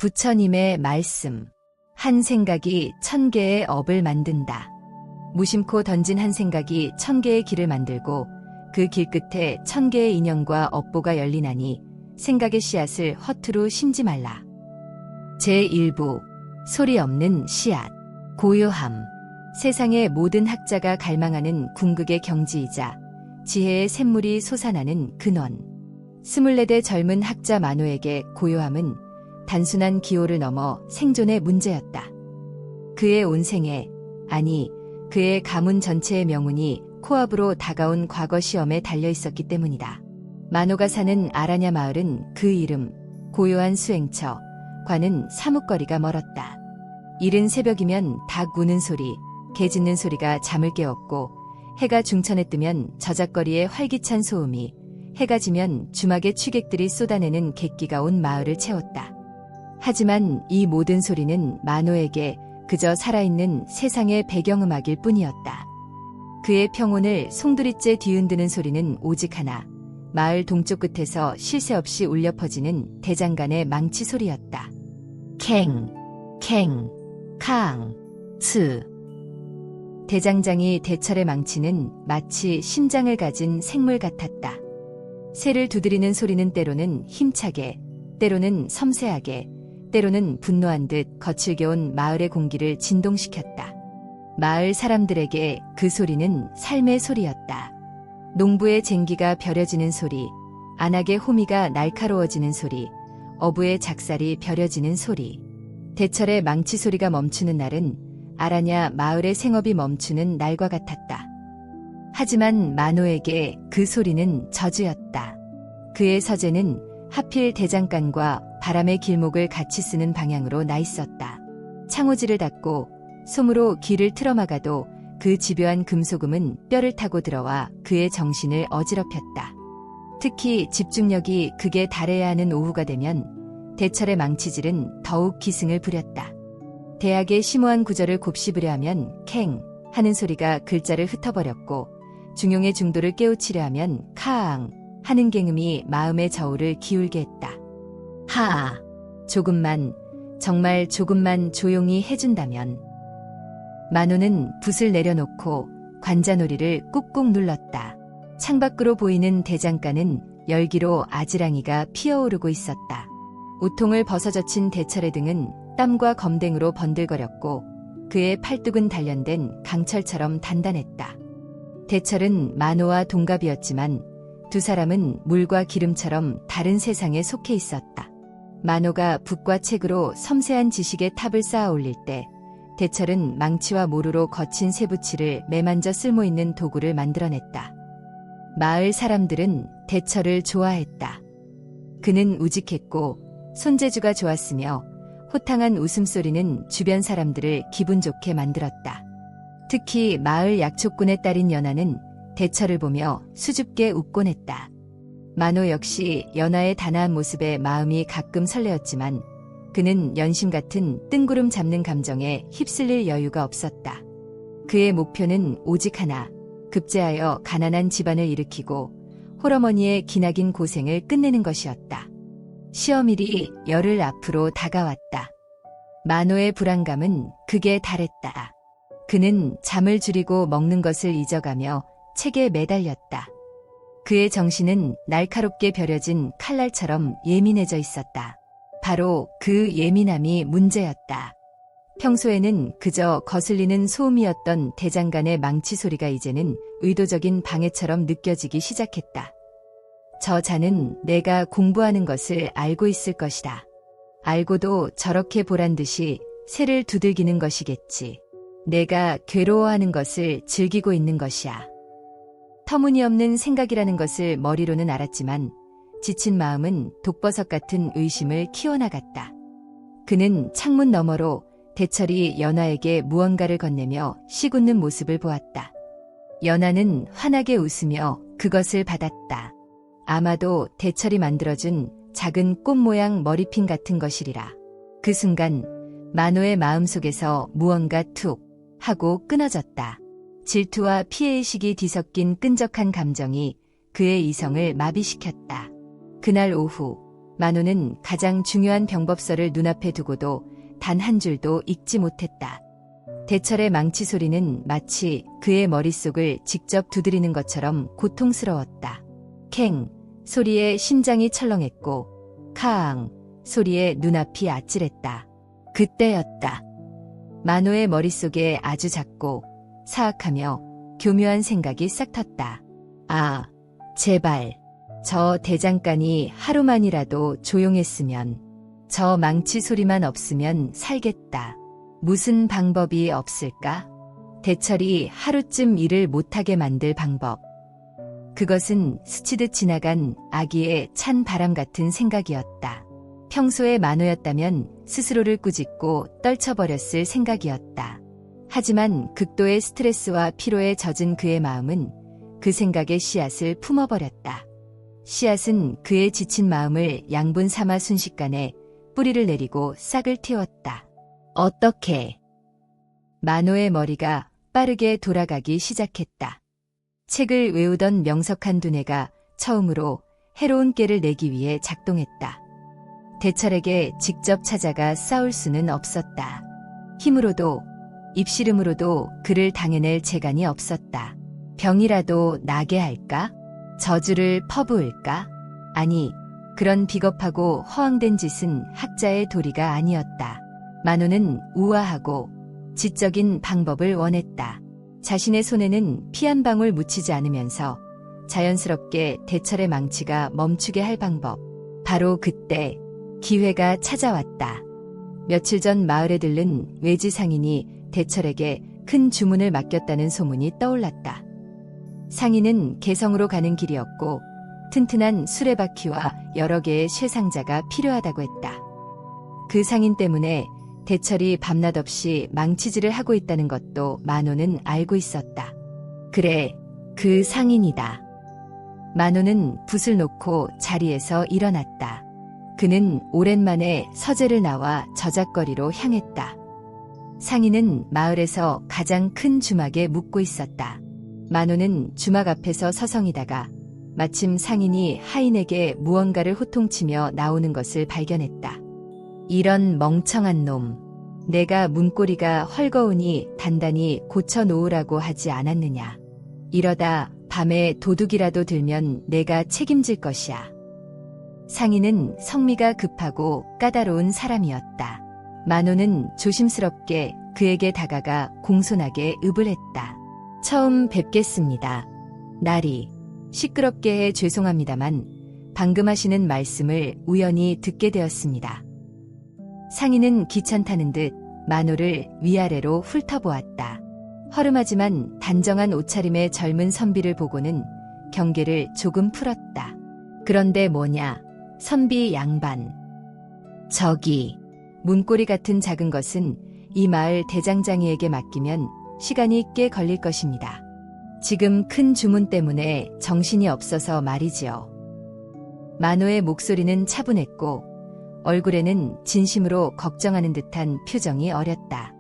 부처님의 말씀. 한 생각이 1000개의 업을 만든다. 무심코 던진 한 생각이 1000개의 길을 만들고 그 길 끝에 1000개의 인연과 업보가 열리나니 생각의 씨앗을 허투루 심지 말라. 제1부 소리 없는 씨앗. 고요함. 세상의 모든 학자가 갈망하는 궁극의 경지이자 지혜의 샘물이 솟아나는 근원. 24대 젊은 학자 만호에게 고요함은 단순한 기호를 넘어 생존의 문제였다. 그의 온 생애, 아니 그의 가문 전체의 명운이 코앞으로 다가온 과거 시험에 달려 있었기 때문이다. 만호가 사는 아라냐 마을은 그 이름, 고요한 수행처, 과는 사뭇거리가 멀었다. 이른 새벽이면 닭 우는 소리, 개 짖는 소리가 잠을 깨웠고 해가 중천에 뜨면 저작거리의 활기찬 소음이, 해가 지면 주막의 취객들이 쏟아내는 객기가 온 마을을 채웠다. 하지만 이 모든 소리는 만호에게 그저 살아있는 세상의 배경음악일 뿐이었다. 그의 평온을 송두리째 뒤흔드는 소리는 오직 하나, 마을 동쪽 끝에서 쉴 새 없이 울려 퍼지는 대장간의 망치 소리였다. 캥, 캥, 캉, 츠. 대장장이 대철의 망치는 마치 심장을 가진 생물 같았다. 새를 두드리는 소리는 때로는 힘차게, 때로는 섬세하게, 때로는 분노한 듯 거칠게 온 마을의 공기를 진동시켰다. 마을 사람들에게 그 소리는 삶의 소리였다. 농부의 쟁기가 벼려지는 소리, 안악의 호미가 날카로워지는 소리, 어부의 작살이 벼려지는 소리. 대철의 망치 소리가 멈추는 날은 아라냐 마을의 생업이 멈추는 날과 같았다. 하지만 만호에게 그 소리는 저주였다. 그의 서재는 하필 대장간과 바람의 길목을 같이 쓰는 방향으로 나 있었다. 창호지를 닫고 솜으로 길을 틀어막아도 그 집요한 금소금은 뼈를 타고 들어와 그의 정신을 어지럽혔다. 특히 집중력이 극에 달해야 하는 오후가 되면 대철의 망치질은 더욱 기승을 부렸다. 대학의 심오한 구절을 곱씹으려 하면 캥 하는 소리가 글자를 흩어버렸고 중용의 중도를 깨우치려 하면 카앙 하는 갱음이 마음의 저울을 기울게 했다. 하아, 조금만, 정말 조금만 조용히 해준다면. 만호는 붓을 내려놓고 관자놀이를 꾹꾹 눌렀다. 창밖으로 보이는 대장간은 열기로 아지랑이가 피어오르고 있었다. 우통을 벗어젖힌 대철의 등은 땀과 검댕으로 번들거렸고 그의 팔뚝은 단련된 강철처럼 단단했다. 대철은 만호와 동갑이었지만 두 사람은 물과 기름처럼 다른 세상에 속해 있었다. 만호가 붓과 책으로 섬세한 지식의 탑을 쌓아 올릴 때 대철은 망치와 모루로 거친 쇠붙이를 매만져 쓸모있는 도구를 만들어냈다. 마을 사람들은 대철을 좋아했다. 그는 우직했고 손재주가 좋았으며 호탕한 웃음소리는 주변 사람들을 기분 좋게 만들었다. 특히 마을 약초꾼의 딸인 연하는 대철을 보며 수줍게 웃곤 했다. 만호 역시 연하의 단아한 모습에 마음이 가끔 설레었지만 그는 연심 같은 뜬구름 잡는 감정에 휩쓸릴 여유가 없었다. 그의 목표는 오직 하나, 급제하여 가난한 집안을 일으키고 홀어머니의 기나긴 고생을 끝내는 것이었다. 시험일이 열흘 앞으로 다가왔다. 만호의 불안감은 극에 달했다. 그는 잠을 줄이고 먹는 것을 잊어가며 책에 매달렸다. 그의 정신은 날카롭게 벼려진 칼날처럼 예민해져 있었다. 바로 그 예민함이 문제였다. 평소에는 그저 거슬리는 소음이었던 대장간의 망치 소리가 이제는 의도적인 방해처럼 느껴지기 시작했다. 저 자는 내가 공부하는 것을 알고 있을 것이다. 알고도 저렇게 보란 듯이 새를 두들기는 것이겠지. 내가 괴로워하는 것을 즐기고 있는 것이야. 터무니없는 생각이라는 것을 머리로는 알았지만 지친 마음은 독버섯 같은 의심을 키워나갔다. 그는 창문 너머로 대철이 연하에게 무언가를 건네며 시웃는 모습을 보았다. 연하는 환하게 웃으며 그것을 받았다. 아마도 대철이 만들어준 작은 꽃 모양 머리핀 같은 것이리라. 그 순간 만호의 마음속에서 무언가 툭 하고 끊어졌다. 질투와 피해의식이 뒤섞인 끈적한 감정이 그의 이성을 마비시켰다. 그날 오후 만호는 가장 중요한 병법서를 눈앞에 두고도 단 한 줄도 읽지 못했다. 대철의 망치 소리는 마치 그의 머릿속을 직접 두드리는 것처럼 고통스러웠다. 캥 소리에 심장이 철렁했고 카앙 소리에 눈앞이 아찔했다. 그때였다. 만호의 머릿속에 아주 작고 사악하며 교묘한 생각이 싹 텄다. 아, 제발 저 대장간이 하루만이라도 조용했으면, 저 망치 소리만 없으면 살겠다. 무슨 방법이 없을까? 대철이 하루쯤 일을 못하게 만들 방법. 그것은 스치듯 지나간 아기의 찬 바람 같은 생각이었다. 평소에 만호였다면 스스로를 꾸짖고 떨쳐버렸을 생각이었다. 하지만 극도의 스트레스와 피로에 젖은 그의 마음은 그 생각의 씨앗을 품어버렸다. 씨앗은 그의 지친 마음을 양분 삼아 순식간에 뿌리를 내리고 싹을 틔웠다. 어떻게? 만호의 머리가 빠르게 돌아가기 시작했다. 책을 외우던 명석한 두뇌가 처음으로 해로운 깨를 내기 위해 작동했다. 대철에게 직접 찾아가 싸울 수는 없었다. 힘으로도 입씨름으로도 그를 당해낼 재간이 없었다. 병이라도 나게 할까? 저주를 퍼부을까? 아니, 그런 비겁하고 허황된 짓은 학자의 도리가 아니었다. 만호는 우아하고 지적인 방법을 원했다. 자신의 손에는 피 한 방울 묻히지 않으면서 자연스럽게 대철의 망치가 멈추게 할 방법. 바로 그때 기회가 찾아왔다. 며칠 전 마을에 들른 외지 상인이 대철에게 큰 주문을 맡겼다는 소문이 떠올랐다. 상인은 개성으로 가는 길이었고 튼튼한 수레바퀴와 여러 개의 쇠상자가 필요하다고 했다. 그 상인 때문에 대철이 밤낮 없이 망치질을 하고 있다는 것도 만호는 알고 있었다. 그래, 그 상인이다. 만호는 붓을 놓고 자리에서 일어났다. 그는 오랜만에 서재를 나와 저작거리로 향했다. 상인은 마을에서 가장 큰 주막에 묵고 있었다. 만호는 주막 앞에서 서성이다가 마침 상인이 하인에게 무언가를 호통치며 나오는 것을 발견했다. 이런 멍청한 놈, 내가 문고리가 헐거우니 단단히 고쳐놓으라고 하지 않았느냐. 이러다 밤에 도둑이라도 들면 내가 책임질 것이야. 상인은 성미가 급하고 까다로운 사람이었다. 만호는 조심스럽게 그에게 다가가 공손하게 읍을 했다. 처음 뵙겠습니다. 나리, 시끄럽게 해 죄송합니다만 방금 하시는 말씀을 우연히 듣게 되었습니다. 상인은 귀찮다는 듯 만호를 위아래로 훑어보았다. 허름하지만 단정한 옷차림의 젊은 선비를 보고는 경계를 조금 풀었다. 그런데 뭐냐, 선비 양반. 저기, 문고리 같은 작은 것은 이 마을 대장장이에게 맡기면 시간이 꽤 걸릴 것입니다. 지금 큰 주문 때문에 정신이 없어서 말이지요. 만호의 목소리는 차분했고 얼굴에는 진심으로 걱정하는 듯한 표정이 어렸다.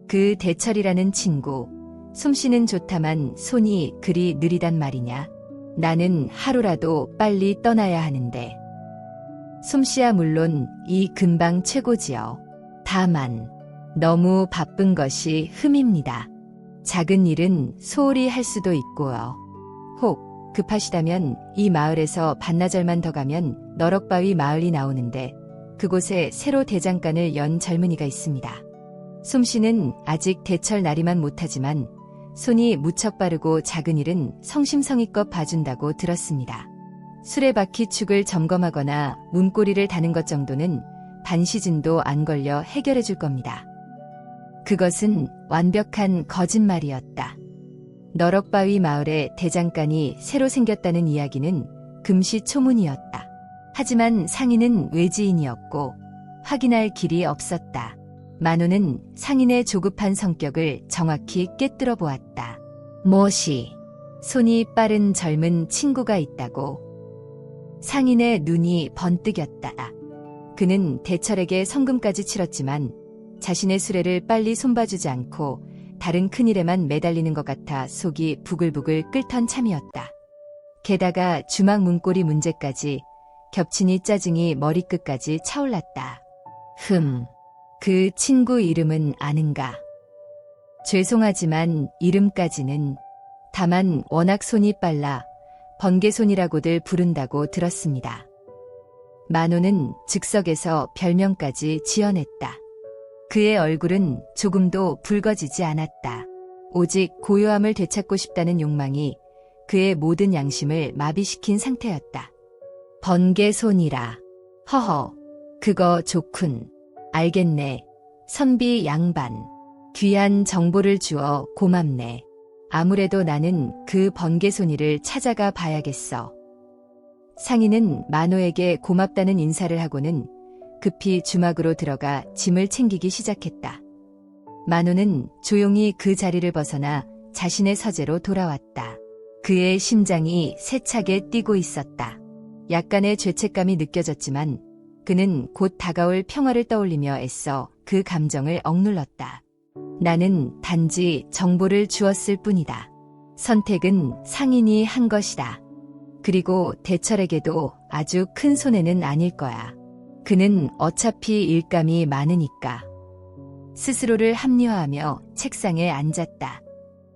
그 대철이라는 친구, 솜씨는 좋다만 손이 그리 느리단 말이냐. 나는 하루라도 빨리 떠나야 하는데. 솜씨야 물론 이 근방 최고지요. 다만 너무 바쁜 것이 흠입니다. 작은 일은 소홀히 할 수도 있고요. 혹 급하시다면 이 마을에서 반나절만 더 가면 너럭바위 마을이 나오는데 그곳에 새로 대장간을 연 젊은이가 있습니다. 솜씨는 아직 대철 나리만 못하지만 손이 무척 빠르고 작은 일은 성심성의껏 봐준다고 들었습니다. 수레바퀴 축을 점검하거나 문고리를 다는 것 정도는 반시즌도 안 걸려 해결해 줄 겁니다. 그것은 완벽한 거짓말이었다. 너럭바위 마을에 대장간이 새로 생겼다는 이야기는 금시초문이었다. 하지만 상인은 외지인이었고 확인할 길이 없었다. 만호는 상인의 조급한 성격을 정확히 꿰뚫어 보았다. 무엇이 손이 빠른 젊은 친구가 있다고. 상인의 눈이 번뜩였다. 그는 대철에게 성금까지 치렀지만 자신의 수레를 빨리 손봐주지 않고 다른 큰일에만 매달리는 것 같아 속이 부글부글 끓던 참이었다. 게다가 주막 문고리 문제까지 겹치니 짜증이 머리끝까지 차올랐다. 그 친구 이름은 아는가? 죄송하지만 이름까지는. 다만 워낙 손이 빨라 번개손이라고들 부른다고 들었습니다. 만호는 즉석에서 별명까지 지어냈다. 그의 얼굴은 조금도 붉어지지 않았다. 오직 고요함을 되찾고 싶다는 욕망이 그의 모든 양심을 마비시킨 상태였다. 번개손이라. 허허, 그거 좋군. 알겠네. 선비 양반. 귀한 정보를 주어 고맙네. 아무래도 나는 그 번개손이를 찾아가 봐야겠어. 상인은 만호에게 고맙다는 인사를 하고는 급히 주막으로 들어가 짐을 챙기기 시작했다. 만호는 조용히 그 자리를 벗어나 자신의 서재로 돌아왔다. 그의 심장이 세차게 뛰고 있었다. 약간의 죄책감이 느껴졌지만 그는 곧 다가올 평화를 떠올리며 애써 그 감정을 억눌렀다. 나는 단지 정보를 주었을 뿐이다. 선택은 상인이 한 것이다. 그리고 대철에게도 아주 큰 손해는 아닐 거야. 그는 어차피 일감이 많으니까. 스스로를 합리화하며 책상에 앉았다.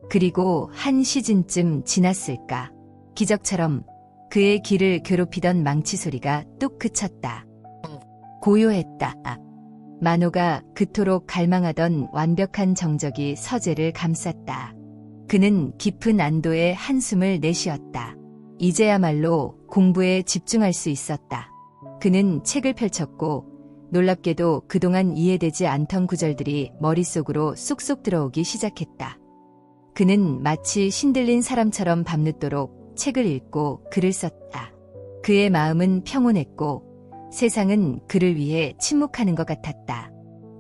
그리고 한 시즌쯤 지났을까. 기적처럼 그의 귀를 괴롭히던 망치 소리가 뚝 그쳤다. 고요했다. 만호가 그토록 갈망하던 완벽한 정적이 서재를 감쌌다. 그는 깊은 안도의 한숨을 내쉬었다. 이제야말로 공부에 집중할 수 있었다. 그는 책을 펼쳤고 놀랍게도 그동안 이해되지 않던 구절들이 머릿속으로 쏙쏙 들어오기 시작했다. 그는 마치 신들린 사람처럼 밤늦도록 책을 읽고 글을 썼다. 그의 마음은 평온했고 세상은 그를 위해 침묵하는 것 같았다.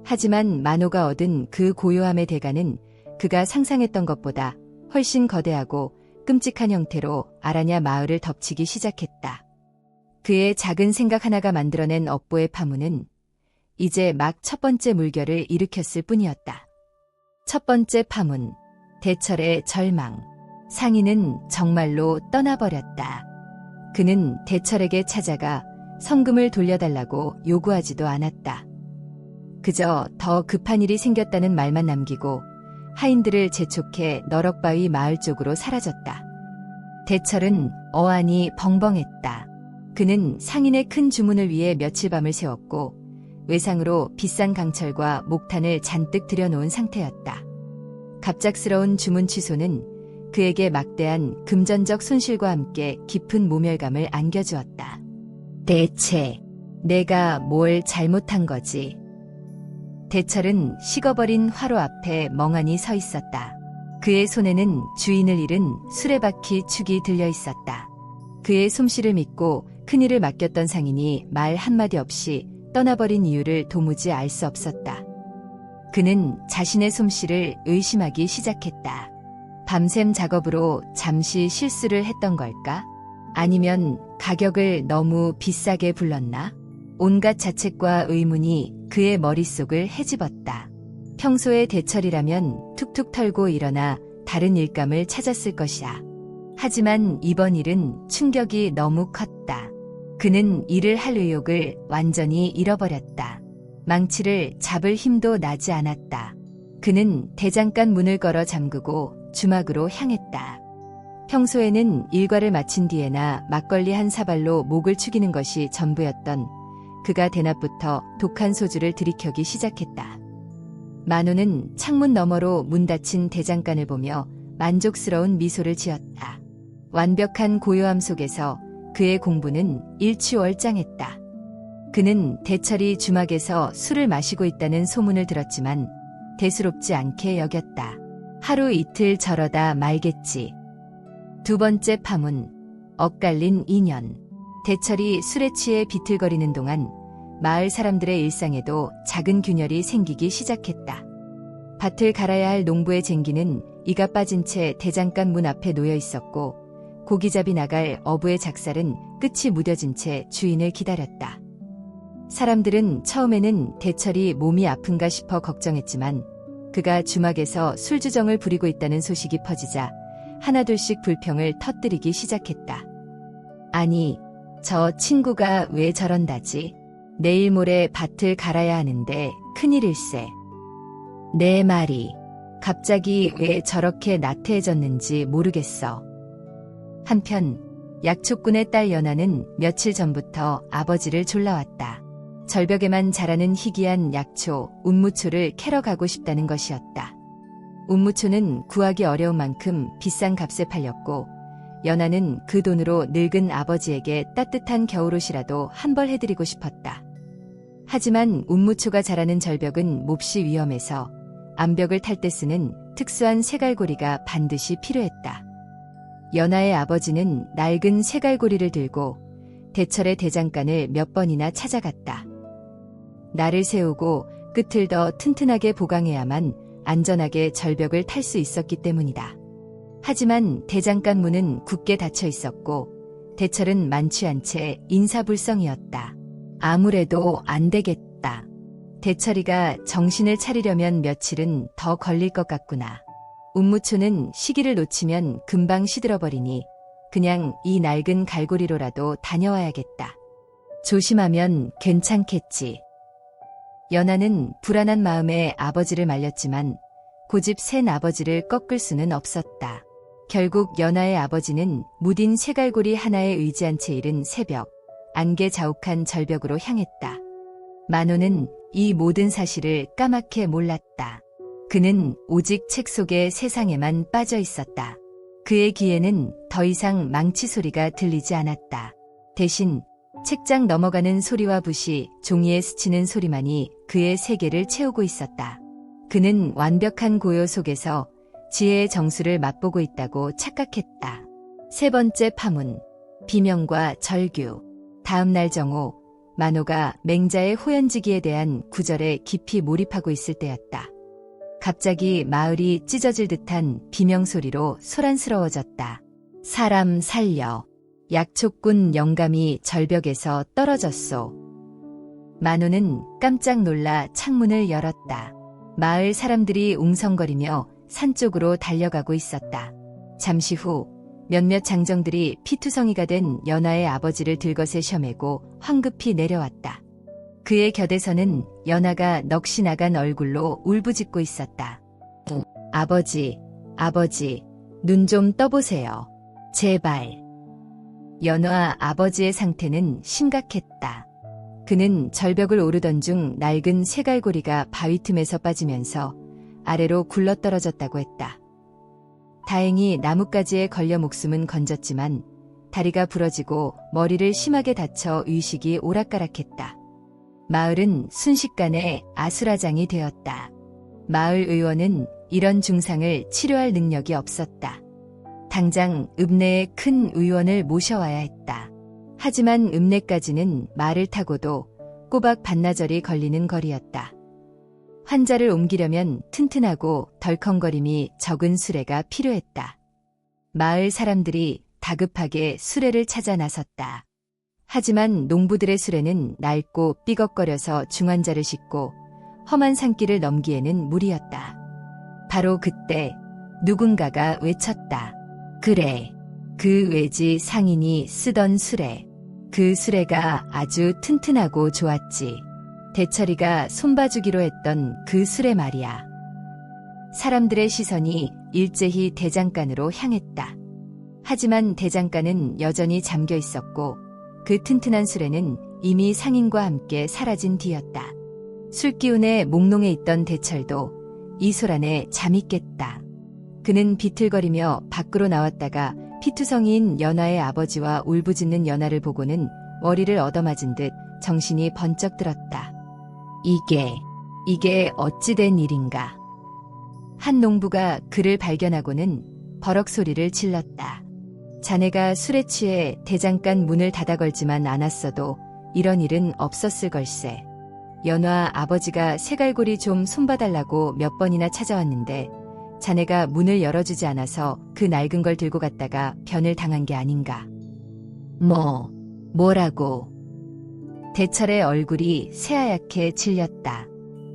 하지만 만호가 얻은 그 고요함의 대가는 그가 상상했던 것보다 훨씬 거대하고 끔찍한 형태로 아라냐 마을을 덮치기 시작했다. 그의 작은 생각 하나가 만들어낸 업보의 파문은 이제 막 첫 번째 물결을 일으켰을 뿐이었다. 첫 번째 파문, 대철의 절망. 상인은 정말로 떠나버렸다. 그는 대철에게 찾아가 성금을 돌려달라고 요구하지도 않았다. 그저 더 급한 일이 생겼다는 말만 남기고 하인들을 재촉해 너럭바위 마을 쪽으로 사라졌다. 대철은 어안이 벙벙했다. 그는 상인의 큰 주문을 위해 며칠 밤을 새웠고 외상으로 비싼 강철과 목탄을 잔뜩 들여놓은 상태였다. 갑작스러운 주문 취소는 그에게 막대한 금전적 손실과 함께 깊은 모멸감을 안겨주었다. 대체 내가 뭘 잘못한 거지? 대철은 식어버린 화로 앞에 멍하니 서 있었다. 그의 손에는 주인을 잃은 수레바퀴 축이 들려 있었다. 그의 솜씨를 믿고 큰일을 맡겼던 상인이 말 한마디 없이 떠나버린 이유를 도무지 알 수 없었다. 그는 자신의 솜씨를 의심하기 시작했다. 밤샘 작업으로 잠시 실수를 했던 걸까? 아니면 가격을 너무 비싸게 불렀나? 온갖 자책과 의문이 그의 머릿속을 헤집었다. 평소의 대철이라면 툭툭 털고 일어나 다른 일감을 찾았을 것이야. 하지만 이번 일은 충격이 너무 컸다. 그는 일을 할 의욕을 완전히 잃어버렸다. 망치를 잡을 힘도 나지 않았다. 그는 대장간 문을 걸어 잠그고 주막으로 향했다. 평소에는 일과를 마친 뒤에나 막걸리 한 사발로 목을 축이는 것이 전부였던 그가 대낮부터 독한 소주를 들이켜기 시작했다. 만호는 창문 너머로 문 닫힌 대장간을 보며 만족스러운 미소를 지었다. 완벽한 고요함 속에서 그의 공부는 일취월장했다. 그는 대철이 주막에서 술을 마시고 있다는 소문을 들었지만 대수롭지 않게 여겼다. 하루 이틀 저러다 말겠지. 두 번째 파문, 엇갈린 인연. 대철이 술에 취해 비틀거리는 동안 마을 사람들의 일상에도 작은 균열이 생기기 시작했다. 밭을 갈아야 할 농부의 쟁기는 이가 빠진 채 대장간 문 앞에 놓여 있었고 고기잡이 나갈 어부의 작살은 끝이 무뎌진 채 주인을 기다렸다. 사람들은 처음에는 대철이 몸이 아픈가 싶어 걱정했지만 그가 주막에서 술주정을 부리고 있다는 소식이 퍼지자 하나둘씩 불평을 터뜨리기 시작했다. 아니, 저 친구가 왜 저런다지? 내일 모레 밭을 갈아야 하는데 큰일일세. 내 말이 갑자기 왜 저렇게 나태해졌는지 모르겠어. 한편 약초꾼의 딸 연아는 며칠 전부터 아버지를 졸라왔다. 절벽에만 자라는 희귀한 약초, 운무초를 캐러 가고 싶다는 것이었다. 운무초는 구하기 어려운 만큼 비싼 값에 팔렸고 연아는 그 돈으로 늙은 아버지에게 따뜻한 겨울옷이라도 한 벌 해드리고 싶었다. 하지만 운무초가 자라는 절벽은 몹시 위험해서 암벽을 탈 때 쓰는 특수한 쇠갈고리가 반드시 필요했다. 연아의 아버지는 낡은 쇠갈고리를 들고 대철의 대장간을 몇 번이나 찾아갔다. 날을 세우고 끝을 더 튼튼하게 보강해야만 안전하게 절벽을 탈 수 있었기 때문이다. 하지만 대장간 문은 굳게 닫혀 있었고 대철은 만취한 채 인사불성이었다. 아무래도 안 되겠다. 대철이가 정신을 차리려면 며칠은 더 걸릴 것 같구나. 운무초는 시기를 놓치면 금방 시들어버리니 그냥 이 낡은 갈고리로라도 다녀와야겠다. 조심하면 괜찮겠지. 연아는 불안한 마음에 아버지를 말렸지만 고집 센 아버지를 꺾을 수는 없었다. 결국 연아의 아버지는 무딘 쇠갈고리 하나에 의지한 채 이른 새벽, 안개 자욱한 절벽으로 향했다. 만호는 이 모든 사실을 까맣게 몰랐다. 그는 오직 책 속의 세상에만 빠져 있었다. 그의 귀에는 더 이상 망치 소리가 들리지 않았다. 대신 책장 넘어가는 소리와 붓이 종이에 스치는 소리만이 그의 세계를 채우고 있었다. 그는 완벽한 고요 속에서 지혜의 정수를 맛보고 있다고 착각했다. 세 번째 파문, 비명과 절규. 다음 날 정오, 만호가 맹자의 호연지기에 대한 구절에 깊이 몰입하고 있을 때였다. 갑자기 마을이 찢어질 듯한 비명소리로 소란스러워졌다. 사람 살려. 약초꾼 영감이 절벽에서 떨어졌소. 만호는 깜짝 놀라 창문을 열었다. 마을 사람들이 웅성거리며 산 쪽으로 달려가고 있었다. 잠시 후 몇몇 장정들이 피투성이가 된 연아의 아버지를 들것에 셔매고 황급히 내려왔다. 그의 곁에서는 연아가 넋이 나간 얼굴로 울부짖고 있었다. 아버지, 아버지, 눈 좀 떠보세요. 제발. 연아 아버지의 상태는 심각했다. 그는 절벽을 오르던 중 낡은 쇠갈고리가 바위 틈에서 빠지면서 아래로 굴러떨어졌다고 했다. 다행히 나뭇가지에 걸려 목숨은 건졌지만 다리가 부러지고 머리를 심하게 다쳐 의식이 오락가락했다. 마을은 순식간에 아수라장이 되었다. 마을 의원은 이런 중상을 치료할 능력이 없었다. 당장 읍내에 큰 의원을 모셔와야 했다. 하지만 읍내까지는 말을 타고도 꼬박 반나절이 걸리는 거리였다. 환자를 옮기려면 튼튼하고 덜컹거림이 적은 수레가 필요했다. 마을 사람들이 다급하게 수레를 찾아 나섰다. 하지만 농부들의 수레는 낡고 삐걱거려서 중환자를 싣고 험한 산길을 넘기에는 무리였다. 바로 그때 누군가가 외쳤다. 그래, 그 외지 상인이 쓰던 수레. 그 수레가 아주 튼튼하고 좋았지. 대철이가 손봐주기로 했던 그 수레 말이야. 사람들의 시선이 일제히 대장간으로 향했다. 하지만 대장간은 여전히 잠겨 있었고 그 튼튼한 수레는 이미 상인과 함께 사라진 뒤였다. 술기운에 몽롱해 있던 대철도 이 소란에 잠이 깼다. 그는 비틀거리며 밖으로 나왔다가 피투성이인 연아의 아버지와 울부짖는 연아를 보고는 머리를 얻어맞은 듯 정신이 번쩍 들었다. 이게 어찌된 일인가. 한 농부가 그를 발견하고는 버럭 소리를 질렀다. 자네가 술에 취해 대장간 문을 닫아 걸지만 않았어도 이런 일은 없었을 걸세. 연화 아버지가 쇠갈고리 좀 손봐달라고 몇 번이나 찾아왔는데 자네가 문을 열어주지 않아서 그 낡은 걸 들고 갔다가 변을 당한 게 아닌가. 뭐라고. 대철의 얼굴이 새하얗게 질렸다.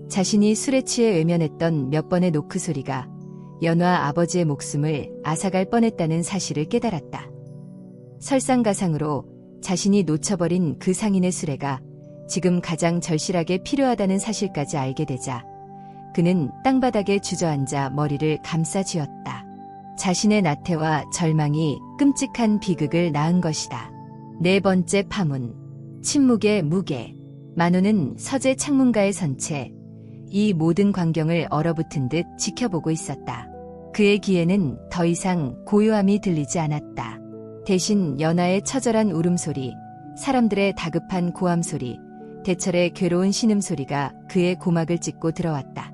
자신이 술에 취해 외면했던 몇 번의 노크 소리가 연화 아버지의 목숨을 앗아갈 뻔했다는 사실을 깨달았다. 설상가상으로 자신이 놓쳐버린 그 상인의 수레가 지금 가장 절실하게 필요하다는 사실까지 알게 되자 그는 땅바닥에 주저앉아 머리를 감싸 쥐었다. 자신의 나태와 절망이 끔찍한 비극을 낳은 것이다. 네 번째 파문. 침묵의 무게. 만호는 서재 창문가에 선 채 이 모든 광경을 얼어붙은 듯 지켜보고 있었다. 그의 귀에는 더 이상 고요함이 들리지 않았다. 대신 연하의 처절한 울음소리, 사람들의 다급한 고함소리, 대철의 괴로운 신음소리가 그의 고막을 찢고 들어왔다.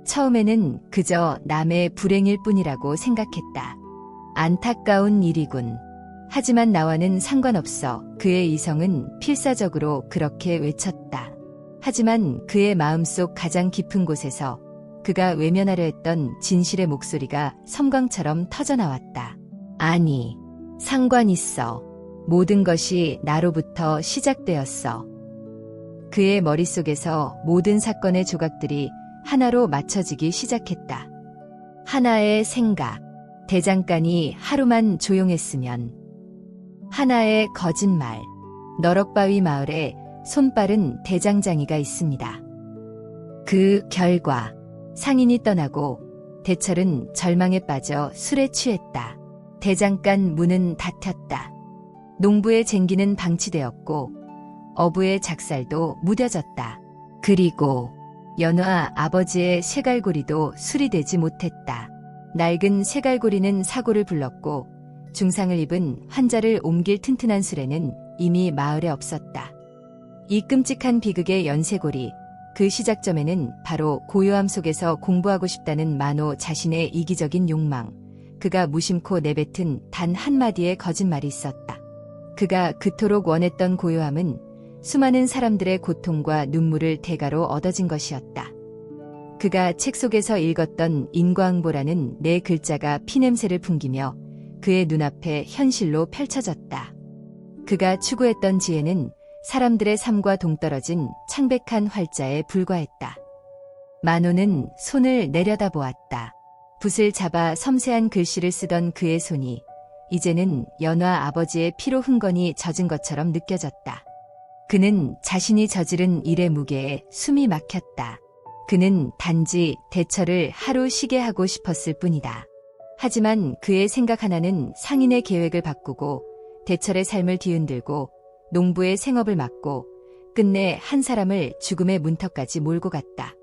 처음에는 그저 남의 불행일 뿐이라고 생각했다. 안타까운 일이군. 하지만 나와는 상관없어. 그의 이성은 필사적으로 그렇게 외쳤다. 하지만 그의 마음속 가장 깊은 곳에서 그가 외면하려 했던 진실의 목소리가 섬광처럼 터져나왔다. 아니, 상관 있어. 모든 것이 나로부터 시작되었어. 그의 머릿속에서 모든 사건의 조각들이 하나로 맞춰지기 시작했다. 하나의 생각. 대장간이 하루만 조용했으면. 하나의 거짓말. 너럭바위 마을에 손빠른 대장장이가 있습니다. 그 결과 상인이 떠나고 대철은 절망에 빠져 술에 취했다. 대장간 문은 닫혔다. 농부의 쟁기는 방치되었고 어부의 작살도 무뎌졌다. 그리고 연화 아버지의 쇠갈고리도 수리되지 못했다. 낡은 쇠갈고리는 사고를 불렀고 중상을 입은 환자를 옮길 튼튼한 수레는 이미 마을에 없었다. 이 끔찍한 비극의 연쇄골이 그 시작점에는 바로 고요함 속에서 공부하고 싶다는 만호 자신의 이기적인 욕망, 그가 무심코 내뱉은 단 한마디의 거짓말이 있었다. 그가 그토록 원했던 고요함은 수많은 사람들의 고통과 눈물을 대가로 얻어진 것이었다. 그가 책 속에서 읽었던 인과응보라는 네 글자가 피냄새를 풍기며 그의 눈앞에 현실로 펼쳐졌다. 그가 추구했던 지혜는 사람들의 삶과 동떨어진 창백한 활자에 불과했다. 만호는 손을 내려다보았다. 붓을 잡아 섬세한 글씨를 쓰던 그의 손이 이제는 연화 아버지의 피로 흥건히 젖은 것처럼 느껴졌다. 그는 자신이 저지른 일의 무게에 숨이 막혔다. 그는 단지 대철을 하루 쉬게 하고 싶었을 뿐이다. 하지만 그의 생각 하나는 상인의 계획을 바꾸고 대철의 삶을 뒤흔들고 농부의 생업을 막고 끝내 한 사람을 죽음의 문턱까지 몰고 갔다.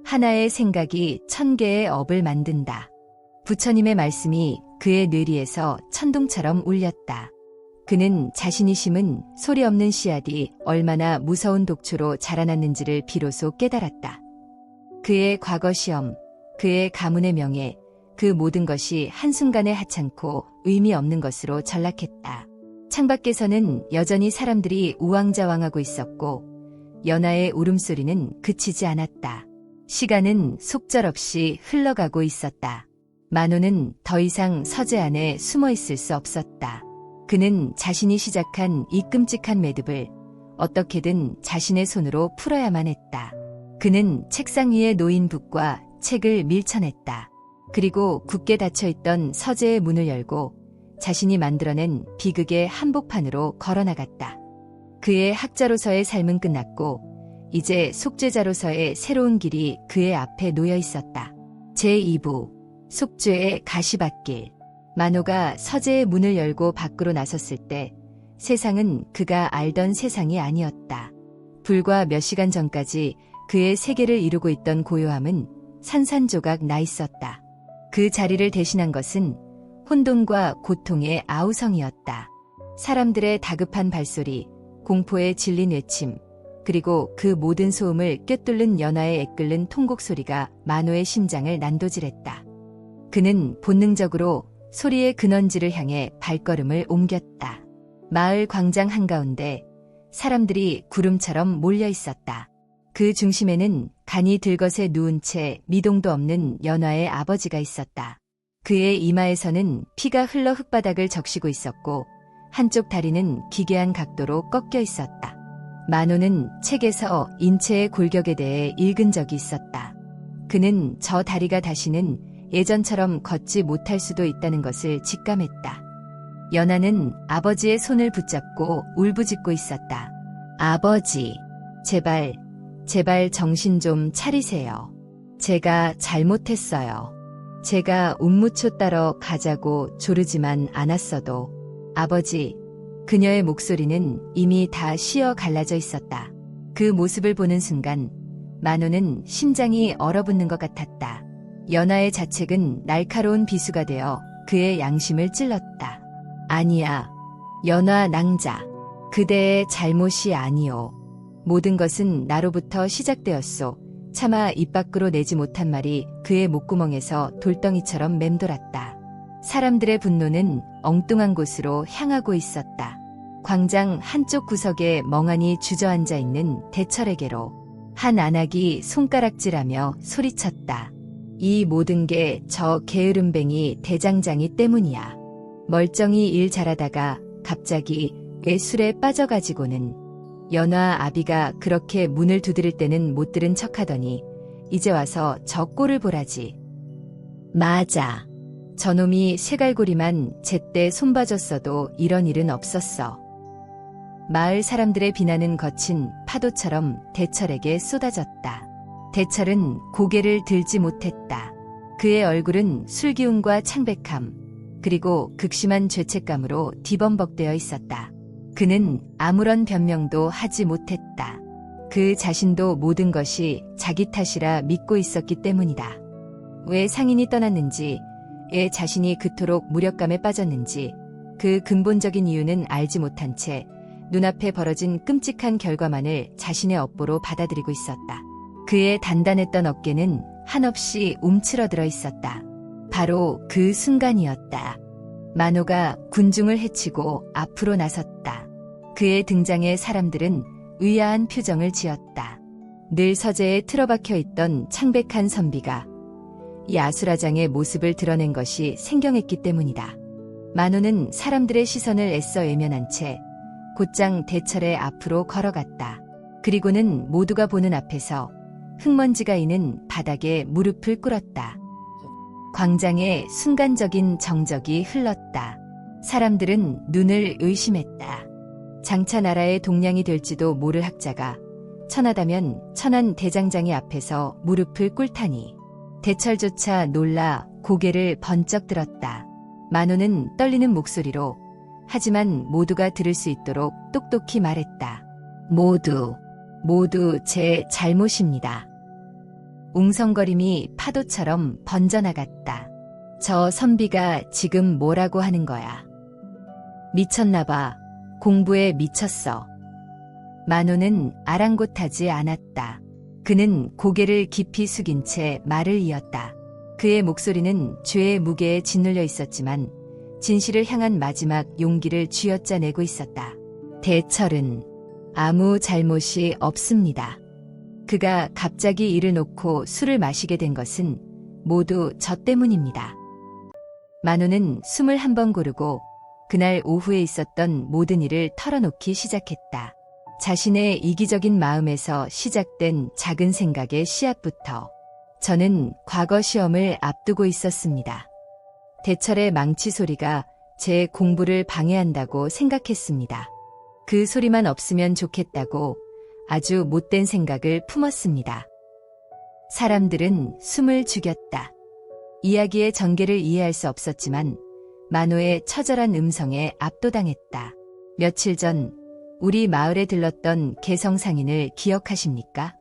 하나의 생각이 1000개의 업을 만든다. 부처님의 말씀이 그의 뇌리에서 천둥처럼 울렸다. 그는 자신이 심은 소리 없는 씨앗이 얼마나 무서운 독초로 자라났는지를 비로소 깨달았다. 그의 과거 시험, 그의 가문의 명예, 그 모든 것이 한순간에 하찮고 의미 없는 것으로 전락했다. 창밖에서는 여전히 사람들이 우왕좌왕하고 있었고 연하의 울음소리는 그치지 않았다. 시간은 속절없이 흘러가고 있었다. 만호는 더 이상 서재 안에 숨어 있을 수 없었다. 그는 자신이 시작한 이 끔찍한 매듭을 어떻게든 자신의 손으로 풀어야만 했다. 그는 책상 위에 놓인 붓과 책을 밀쳐냈다. 그리고 굳게 닫혀있던 서재의 문을 열고 자신이 만들어낸 비극의 한복판으로 걸어나갔다. 그의 학자로서의 삶은 끝났고 이제 속죄자로서의 새로운 길이 그의 앞에 놓여 있었다. 제2부 속죄의 가시밭길. 만호가 서재의 문을 열고 밖으로 나섰을 때 세상은 그가 알던 세상이 아니었다. 불과 몇 시간 전까지 그의 세계를 이루고 있던 고요함은 산산조각 나 있었다. 그 자리를 대신한 것은 혼돈과 고통의 아우성이었다. 사람들의 다급한 발소리, 공포에 질린 외침, 그리고 그 모든 소음을 꿰뚫는 연하의 애끓는 통곡 소리가 만호의 심장을 난도질했다. 그는 본능적으로 소리의 근원지를 향해 발걸음을 옮겼다. 마을 광장 한가운데 사람들이 구름처럼 몰려 있었다. 그 중심에는 간이 들것에 누운 채 미동도 없는 연화의 아버지가 있었다. 그의 이마에서는 피가 흘러 흙바닥을 적시고 있었고 한쪽 다리는 기괴한 각도로 꺾여 있었다. 만호는 책에서 인체의 골격에 대해 읽은 적이 있었다. 그는 저 다리가 다시는 예전처럼 걷지 못할 수도 있다는 것을 직감했다. 연하는 아버지의 손을 붙잡고 울부짖고 있었다. 아버지, 제발 정신 좀 차리세요. 제가 잘못했어요. 제가 운무초 따러 가자고 조르지만 않았어도. 아버지, 그녀의 목소리는 이미 다 쉬어 갈라져 있었다. 그 모습을 보는 순간 만호는 심장이 얼어붙는 것 같았다. 연하의 자책은 날카로운 비수가 되어 그의 양심을 찔렀다. 아니야, 연하 낭자. 그대의 잘못이 아니오. 모든 것은 나로부터 시작되었소. 차마 입 밖으로 내지 못한 말이 그의 목구멍에서 돌덩이처럼 맴돌았다. 사람들의 분노는 엉뚱한 곳으로 향하고 있었다. 광장 한쪽 구석에 멍하니 주저앉아 있는 대철에게로 한 안악이 손가락질하며 소리쳤다. 이 모든 게 저 게으름뱅이 대장장이 때문이야. 멀쩡히 일 잘하다가 갑자기 왜 술에 빠져가지고는. 연화 아비가 그렇게 문을 두드릴 때는 못 들은 척하더니 이제 와서 저 꼴을 보라지. 맞아. 저놈이 쇠갈고리만 제때 손봐줬어도 이런 일은 없었어. 마을 사람들의 비난은 거친 파도처럼 대철에게 쏟아졌다. 대철은 고개를 들지 못했다. 그의 얼굴은 술기운과 창백함, 그리고 극심한 죄책감으로 뒤범벅되어 있었다. 그는 아무런 변명도 하지 못했다. 그 자신도 모든 것이 자기 탓이라 믿고 있었기 때문이다. 왜 상인이 떠났는지, 왜 자신이 그토록 무력감에 빠졌는지, 그 근본적인 이유는 알지 못한 채 눈앞에 벌어진 끔찍한 결과만을 자신의 업보로 받아들이고 있었다. 그의 단단했던 어깨는 한없이 움츠러들어 있었다. 바로 그 순간이었다. 만호가 군중을 해치고 앞으로 나섰다. 그의 등장에 사람들은 의아한 표정을 지었다. 늘 서재에 틀어박혀 있던 창백한 선비가 이 아수라장의 모습을 드러낸 것이 생경했기 때문이다. 만호는 사람들의 시선을 애써 외면한 채 곧장 대철의 앞으로 걸어갔다. 그리고는 모두가 보는 앞에서 흙먼지가 이는 바닥에 무릎을 꿇었다. 광장에 순간적인 정적이 흘렀다. 사람들은 눈을 의심했다. 장차 나라의 동량이 될지도 모를 학자가 천하다면 천한 대장장이 앞에서 무릎을 꿇다니. 대철조차 놀라 고개를 번쩍 들었다. 만호는 떨리는 목소리로 하지만 모두가 들을 수 있도록 똑똑히 말했다. 모두 제 잘못입니다. 웅성거림이 파도처럼 번져나갔다. 저 선비가 지금 뭐라고 하는 거야? 미쳤나 봐. 공부에 미쳤어. 만호는 아랑곳하지 않았다. 그는 고개를 깊이 숙인 채 말을 이었다. 그의 목소리는 죄의 무게에 짓눌려 있었지만 진실을 향한 마지막 용기를 쥐어짜내고 있었다. 대철은 아무 잘못이 없습니다. 그가 갑자기 일을 놓고 술을 마시게 된 것은 모두 저 때문입니다. 만호는 숨을 한 번 고르고 그날 오후에 있었던 모든 일을 털어놓기 시작했다. 자신의 이기적인 마음에서 시작된 작은 생각의 씨앗부터. 저는 과거 시험을 앞두고 있었습니다. 대철의 망치 소리가 제 공부를 방해한다고 생각했습니다. 그 소리만 없으면 좋겠다고 아주 못된 생각을 품었습니다. 사람들은 숨을 죽였다. 이야기의 전개를 이해할 수 없었지만 만호의 처절한 음성에 압도당했다. 며칠 전 우리 마을에 들렀던 개성상인을 기억하십니까?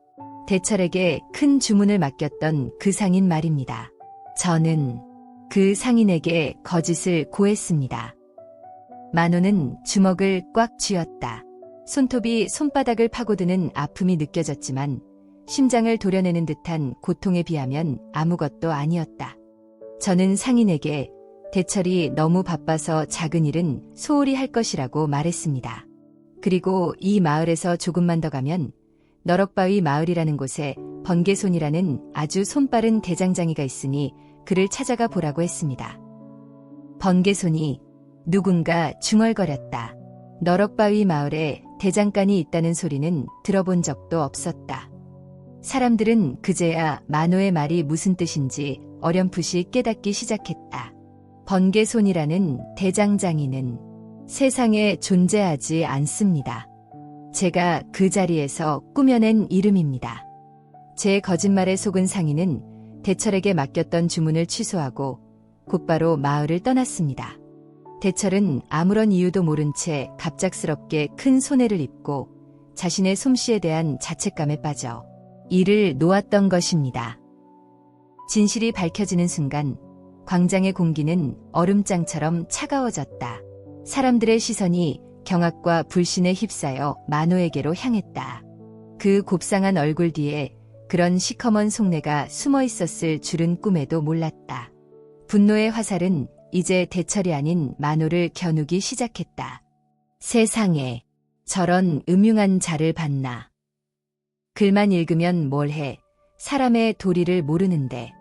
대철에게 큰 주문을 맡겼던 그 상인 말입니다. 저는 그 상인에게 거짓을 고했습니다. 만호는 주먹을 꽉 쥐었다. 손톱이 손바닥을 파고드는 아픔이 느껴졌지만 심장을 도려내는 듯한 고통에 비하면 아무것도 아니었다. 저는 상인에게 대철이 너무 바빠서 작은 일은 소홀히 할 것이라고 말했습니다. 그리고 이 마을에서 조금만 더 가면 너럭바위 마을이라는 곳에 번개손이라는 아주 손빠른 대장장이가 있으니 그를 찾아가 보라고 했습니다. 번개손이 누군가 중얼거렸다. 너럭바위 마을에 대장간이 있다는 소리는 들어본 적도 없었다. 사람들은 그제야 만호의 말이 무슨 뜻인지 어렴풋이 깨닫기 시작했다. 번개손이라는 대장장이는 세상에 존재하지 않습니다. 제가 그 자리에서 꾸며낸 이름입니다. 제 거짓말에 속은 상인은 대철에게 맡겼던 주문을 취소하고 곧바로 마을을 떠났습니다. 대철은 아무런 이유도 모른 채 갑작스럽게 큰 손해를 입고 자신의 솜씨에 대한 자책감에 빠져 이를 놓았던 것입니다. 진실이 밝혀지는 순간 광장의 공기는 얼음장처럼 차가워졌다. 사람들의 시선이 경악과 불신에 휩싸여 만호에게로 향했다. 그 곱상한 얼굴 뒤에 그런 시커먼 속내가 숨어 있었을 줄은 꿈에도 몰랐다. 분노의 화살은 이제 대철이 아닌 만호를 겨누기 시작했다. 세상에 저런 음흉한 자를 봤나. 글만 읽으면 뭘 해. 사람의 도리를 모르는데.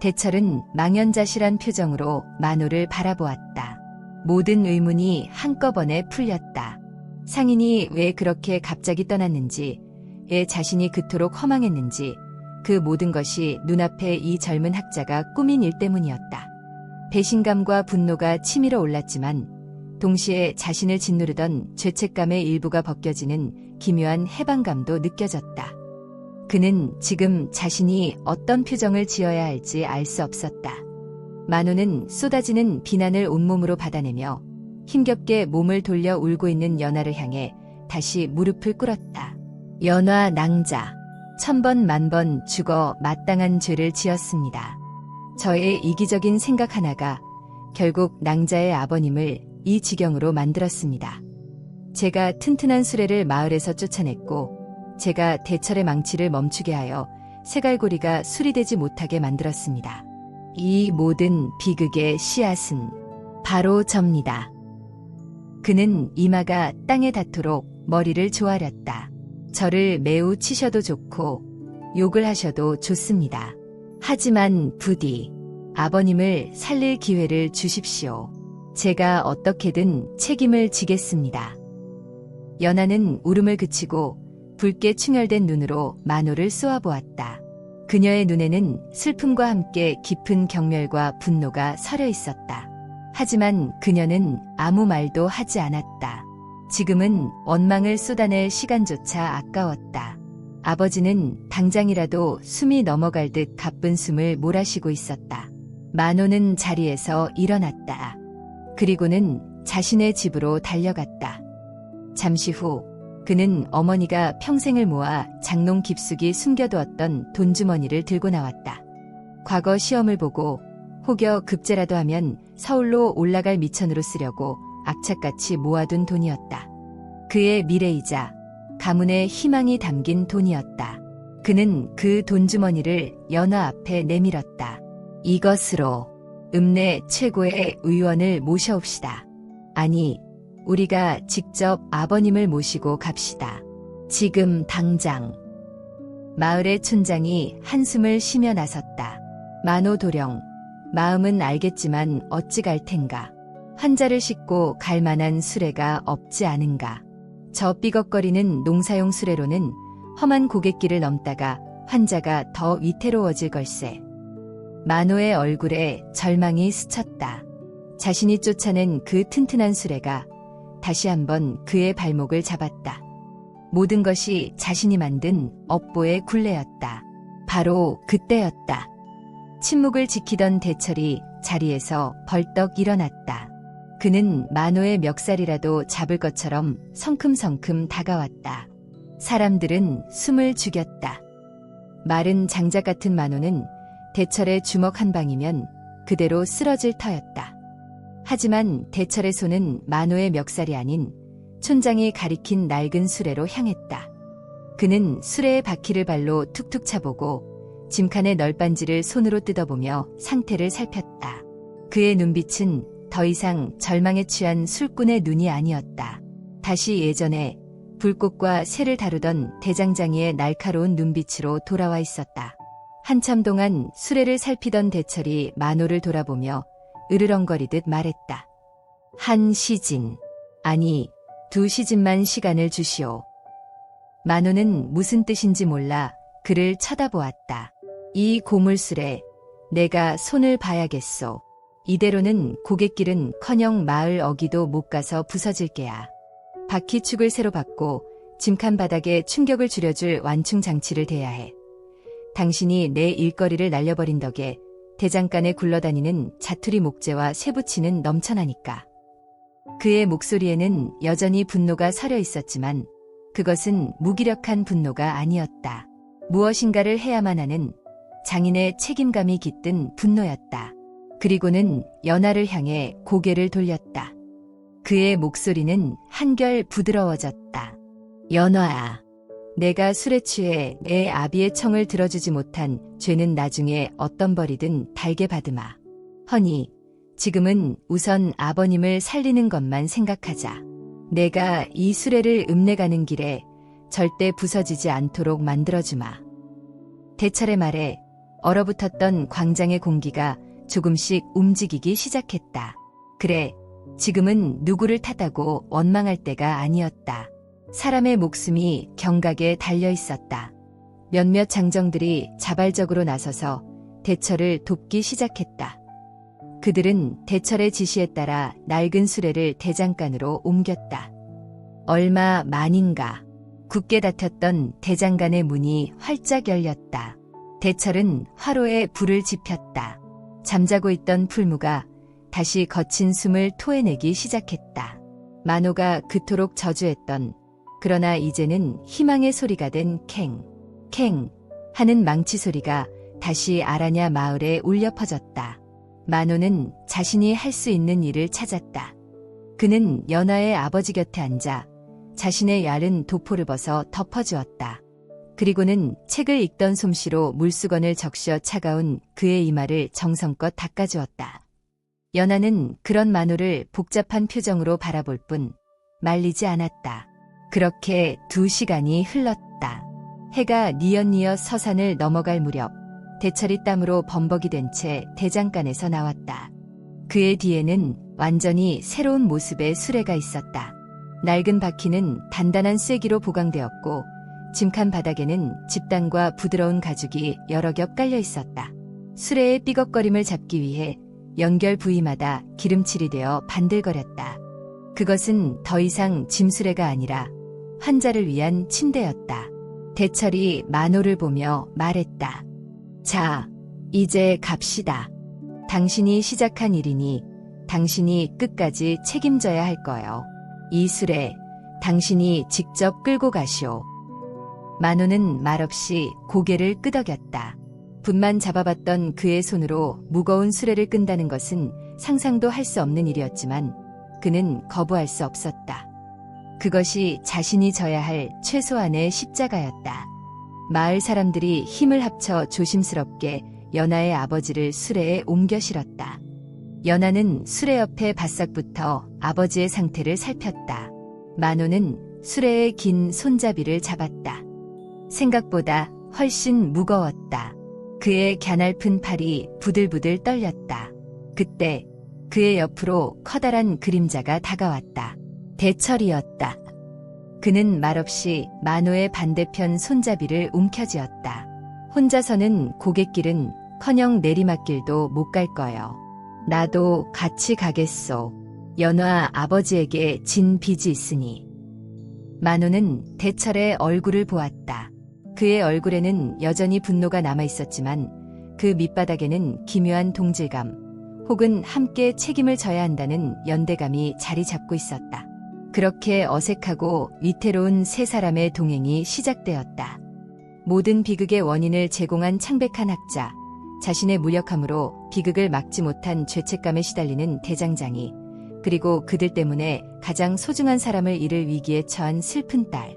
대철은 망연자실한 표정으로 만호를 바라보았다. 모든 의문이 한꺼번에 풀렸다. 상인이 왜 그렇게 갑자기 떠났는지, 왜 자신이 그토록 허망했는지, 그 모든 것이 눈앞에 이 젊은 학자가 꾸민 일 때문이었다. 배신감과 분노가 치밀어 올랐지만 동시에 자신을 짓누르던 죄책감의 일부가 벗겨지는 기묘한 해방감도 느껴졌다. 그는 지금 자신이 어떤 표정을 지어야 할지 알 수 없었다. 만호는 쏟아지는 비난을 온몸으로 받아내며 힘겹게 몸을 돌려 울고 있는 연화를 향해 다시 무릎을 꿇었다. 연화 낭자, 1000번 만번 죽어 마땅한 죄를 지었습니다. 저의 이기적인 생각 하나가 결국 낭자의 아버님을 이 지경으로 만들었습니다. 제가 튼튼한 수레를 마을에서 쫓아냈고 제가 대철의 망치를 멈추게 하여 세갈고리가 수리되지 못하게 만들었습니다. 이 모든 비극의 씨앗은 바로 접니다. 그는 이마가 땅에 닿도록 머리를 조아렸다. 저를 매우 치셔도 좋고 욕을 하셔도 좋습니다. 하지만 부디 아버님을 살릴 기회를 주십시오. 제가 어떻게든 책임을 지겠습니다. 연하는 울음을 그치고 붉게 충혈된 눈으로 만호를 쏘아보았다. 그녀의 눈에는 슬픔과 함께 깊은 경멸과 분노가 서려 있었다. 하지만 그녀는 아무 말도 하지 않았다. 지금은 원망을 쏟아낼 시간조차 아까웠다. 아버지는 당장이라도 숨이 넘어갈 듯 가쁜 숨을 몰아쉬고 있었다. 만호는 자리에서 일어났다. 그리고는 자신의 집으로 달려갔다. 잠시 후 그는 어머니가 평생을 모아 장롱 깊숙이 숨겨두었던 돈주머니를 들고 나왔다. 과거 시험을 보고 혹여 급제라도 하면 서울로 올라갈 미천으로 쓰려고 악착같이 모아둔 돈이었다. 그의 미래이자 가문의 희망이 담긴 돈이었다. 그는 그 돈주머니를 연화 앞에 내밀었다. 이것으로 읍내 최고의 의원을 모셔옵시다. 아니, 우리가 직접 아버님을 모시고 갑시다. 지금 당장. 마을의 촌장이 한숨을 쉬며 나섰다. 만호 도령, 마음은 알겠지만 어찌 갈 텐가. 환자를 싣고 갈 만한 수레가 없지 않은가. 저 삐걱거리는 농사용 수레로는 험한 고갯길을 넘다가 환자가 더 위태로워질 걸세. 만호의 얼굴에 절망이 스쳤다. 자신이 쫓아낸 그 튼튼한 수레가 다시 한번 그의 발목을 잡았다. 모든 것이 자신이 만든 업보의 굴레였다. 바로 그때였다. 침묵을 지키던 대철이 자리에서 벌떡 일어났다. 그는 만호의 멱살이라도 잡을 것처럼 성큼성큼 다가왔다. 사람들은 숨을 죽였다. 마른 장작 같은 만호는 대철의 주먹 한 방이면 그대로 쓰러질 터였다. 하지만 대철의 손은 만호의 멱살이 아닌 촌장이 가리킨 낡은 수레로 향했다. 그는 수레의 바퀴를 발로 툭툭 차보고 짐칸의 널빤지를 손으로 뜯어보며 상태를 살폈다. 그의 눈빛은 더 이상 절망에 취한 술꾼의 눈이 아니었다. 다시 예전에 불꽃과 새를 다루던 대장장이의 날카로운 눈빛으로 돌아와 있었다. 한참 동안 수레를 살피던 대철이 만호를 돌아보며 으르렁거리듯 말했다. 한 시진, 아니 2시진만 시간을 주시오. 만호는 무슨 뜻인지 몰라 그를 쳐다보았다. 이 고물술에 내가 손을 봐야겠소. 이대로는 고갯길은커녕 마을 어귀도 못 가서 부서질 게야. 바퀴축을 새로 받고 짐칸 바닥에 충격을 줄여줄 완충 장치를 대야 해. 당신이 내 일거리를 날려버린 덕에 대장간에 굴러다니는 자투리 목재와 쇠붙이는 넘쳐나니까. 그의 목소리에는 여전히 분노가 서려 있었지만 그것은 무기력한 분노가 아니었다. 무엇인가를 해야만 하는 장인의 책임감이 깃든 분노였다. 그리고는 연하를 향해 고개를 돌렸다. 그의 목소리는 한결 부드러워졌다. 연화야, 내가 술에 취해 내 아비의 청을 들어주지 못한 죄는 나중에 어떤 벌이든 달게 받으마. 허니, 지금은 우선 아버님을 살리는 것만 생각하자. 내가 이 수레를 읍내가는 길에 절대 부서지지 않도록 만들어주마. 대철의 말에 얼어붙었던 광장의 공기가 조금씩 움직이기 시작했다. 그래, 지금은 누구를 탓하고 원망할 때가 아니었다. 사람의 목숨이 경각에 달려 있었다. 몇몇 장정들이 자발적으로 나서서 대철을 돕기 시작했다. 그들은 대철의 지시에 따라 낡은 수레를 대장간으로 옮겼다. 얼마 만인가 굳게 닫혔던 대장간의 문이 활짝 열렸다. 대철은 화로에 불을 지폈다. 잠자고 있던 풀무가 다시 거친 숨을 토해내기 시작했다. 만호가 그토록 저주했던, 그러나 이제는 희망의 소리가 된 캥, 캥 하는 망치 소리가 다시 아라냐 마을에 울려 퍼졌다. 만호는 자신이 할 수 있는 일을 찾았다. 그는 연하의 아버지 곁에 앉아 자신의 얇은 도포를 벗어 덮어주었다. 그리고는 책을 읽던 솜씨로 물수건을 적셔 차가운 그의 이마를 정성껏 닦아주었다. 연하는 그런 만호를 복잡한 표정으로 바라볼 뿐 말리지 않았다. 그렇게 2시간이 흘렀다. 해가 뉘엿뉘엿 서산을 넘어갈 무렵 대철이 땀으로 범벅이 된 채 대장간에서 나왔다. 그의 뒤에는 완전히 새로운 모습의 수레가 있었다. 낡은 바퀴는 단단한 쐐기로 보강되었고 짐칸 바닥에는 집단과 부드러운 가죽이 여러 겹 깔려 있었다. 수레의 삐걱거림을 잡기 위해 연결 부위마다 기름칠이 되어 반들거렸다. 그것은 더 이상 짐수레가 아니라 환자를 위한 침대였다. 대철이 만호를 보며 말했다. 자, 이제 갑시다. 당신이 시작한 일이니 당신이 끝까지 책임져야 할 거요. 이 수레 당신이 직접 끌고 가시오. 만호는 말없이 고개를 끄덕였다. 분만 잡아봤던 그의 손으로 무거운 수레를 끈다는 것은 상상도 할 수 없는 일이었지만 그는 거부할 수 없었다. 그것이 자신이 져야 할 최소한의 십자가였다. 마을 사람들이 힘을 합쳐 조심스럽게 연하의 아버지를 수레에 옮겨 실었다. 연하는 수레 옆에 바싹붙어 아버지의 상태를 살폈다. 만호는 수레의 긴 손잡이를 잡았다. 생각보다 훨씬 무거웠다. 그의 갸냘픈 팔이 부들부들 떨렸다. 그때 그의 옆으로 커다란 그림자가 다가왔다. 대철이었다. 그는 말없이 만호의 반대편 손잡이를 움켜쥐었다. 혼자서는 고갯길은 커녕 내리막길도 못 갈 거요. 나도 같이 가겠소. 연화 아버지에게 진 빚이 있으니. 만호는 대철의 얼굴을 보았다. 그의 얼굴에는 여전히 분노가 남아있었지만 그 밑바닥에는 기묘한 동질감 혹은 함께 책임을 져야 한다는 연대감이 자리 잡고 있었다. 그렇게 어색하고 위태로운 세 사람의 동행이 시작되었다. 모든 비극의 원인을 제공한 창백한 학자, 자신의 무력함으로 비극을 막지 못한 죄책감에 시달리는 대장장이, 그리고 그들 때문에 가장 소중한 사람을 잃을 위기에 처한 슬픈 딸.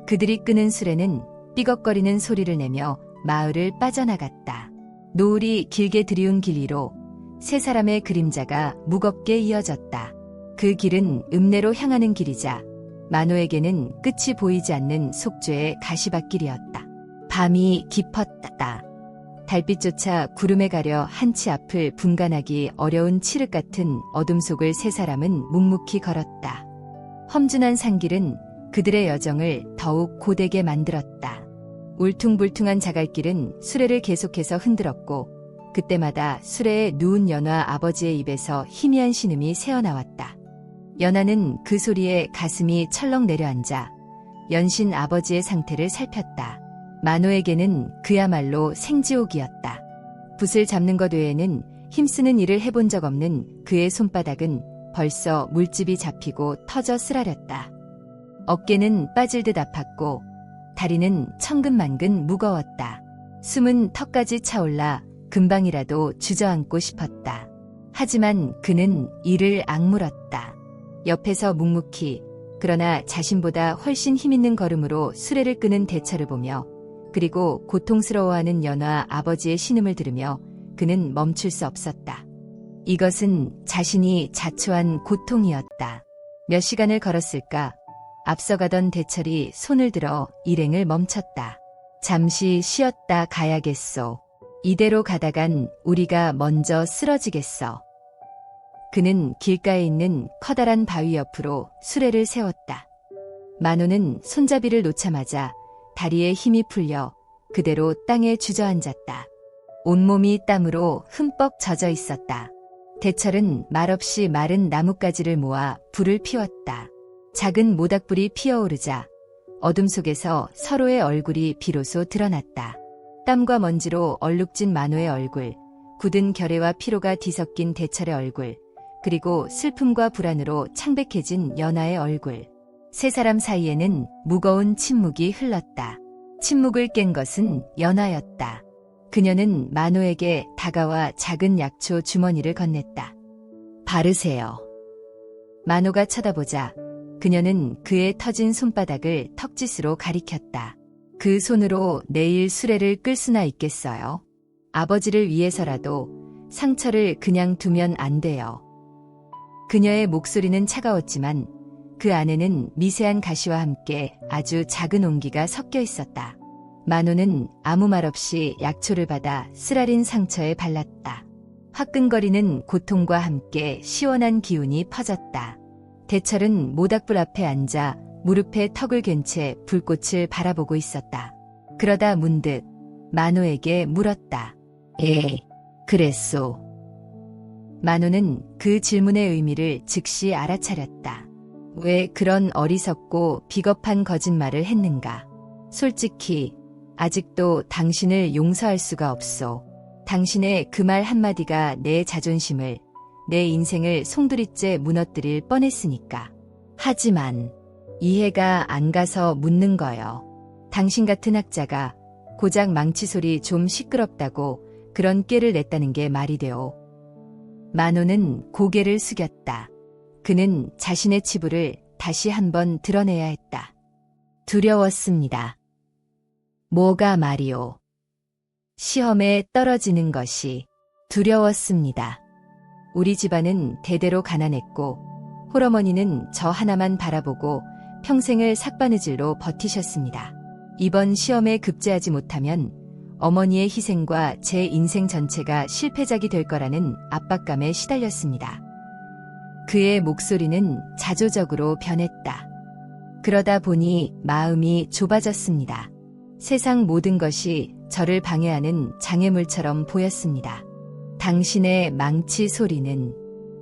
그들이 끄는 수레는 삐걱거리는 소리를 내며 마을을 빠져나갔다. 노을이 길게 들이운 길 위로 세 사람의 그림자가 무겁게 이어졌다. 그 길은 읍내로 향하는 길이자 만호에게는 끝이 보이지 않는 속죄의 가시밭길이었다. 밤이 깊었다. 달빛조차 구름에 가려 한치 앞을 분간하기 어려운 칠흑 같은 어둠 속을 세 사람은 묵묵히 걸었다. 험준한 산길은 그들의 여정을 더욱 고되게 만들었다. 울퉁불퉁한 자갈길은 수레를 계속해서 흔들었고 그때마다 수레에 누운 연화 아버지의 입에서 희미한 신음이 새어나왔다. 연화는 그 소리에 가슴이 철렁 내려앉아 연신 아버지의 상태를 살폈다. 만호에게는 그야말로 생지옥이었다. 붓을 잡는 것 외에는 힘쓰는 일을 해본 적 없는 그의 손바닥은 벌써 물집이 잡히고 터져 쓰라렸다. 어깨는 빠질 듯 아팠고 다리는 천근만근 무거웠다. 숨은 턱까지 차올라 금방이라도 주저앉고 싶었다. 하지만 그는 이를 악물었다. 옆에서 묵묵히 그러나 자신보다 훨씬 힘있는 걸음으로 수레를 끄는 대처를 보며 그리고 고통스러워하는 연화 아버지의 신음을 들으며 그는 멈출 수 없었다. 이것은 자신이 자초한 고통이었다. 몇 시간을 걸었을까? 앞서가던 대철이 손을 들어 일행을 멈췄다. 잠시 쉬었다 가야겠소. 이대로 가다간 우리가 먼저 쓰러지겠어. 그는 길가에 있는 커다란 바위 옆으로 수레를 세웠다. 만호는 손잡이를 놓자마자 다리에 힘이 풀려 그대로 땅에 주저앉았다. 온몸이 땀으로 흠뻑 젖어 있었다. 대철은 말없이 마른 나뭇가지를 모아 불을 피웠다. 작은 모닥불이 피어오르자 어둠 속에서 서로의 얼굴이 비로소 드러났다. 땀과 먼지로 얼룩진 만호의 얼굴, 굳은 결의와 피로가 뒤섞인 대철의 얼굴, 그리고 슬픔과 불안으로 창백해진 연하의 얼굴. 세 사람 사이에는 무거운 침묵이 흘렀다. 침묵을 깬 것은 연하였다. 그녀는 만호에게 다가와 작은 약초 주머니를 건넸다. 바르세요. 만호가 쳐다보자 그녀는 그의 터진 손바닥을 턱짓으로 가리켰다. 그 손으로 내일 수레를 끌 수나 있겠어요? 아버지를 위해서라도 상처를 그냥 두면 안 돼요. 그녀의 목소리는 차가웠지만 그 안에는 미세한 가시와 함께 아주 작은 온기가 섞여 있었다. 만호는 아무 말 없이 약초를 받아 쓰라린 상처에 발랐다. 화끈거리는 고통과 함께 시원한 기운이 퍼졌다. 대철은 모닥불 앞에 앉아 무릎에 턱을 괜 채 불꽃을 바라보고 있었다. 그러다 문득 만호에게 물었다. 그랬소. 만호는 그 질문의 의미를 즉시 알아차렸다. 왜 그런 어리석고 비겁한 거짓말을 했는가? 솔직히 아직도 당신을 용서할 수가 없소. 당신의 그 말 한마디가 내 자존심을, 내 인생을 송두리째 무너뜨릴 뻔했으니까. 하지만 이해가 안 가서 묻는 거요. 당신 같은 학자가 고작 망치 소리 좀 시끄럽다고 그런 꾀를 냈다는 게 말이 돼요. 만호는 고개를 숙였다. 그는 자신의 치부를 다시 한번 드러내야 했다. 두려웠습니다. 뭐가 말이오? 시험에 떨어지는 것이 두려웠습니다. 우리 집안은 대대로 가난했고 홀어머니는 저 하나만 바라보고 평생을 삭바느질로 버티셨습니다. 이번 시험에 급제하지 못하면 어머니의 희생과 제 인생 전체가 실패작이 될 거라는 압박감에 시달렸습니다. 그의 목소리는 자조적으로 변했다. 그러다 보니 마음이 좁아졌습니다. 세상 모든 것이 저를 방해하는 장애물처럼 보였습니다. 당신의 망치 소리는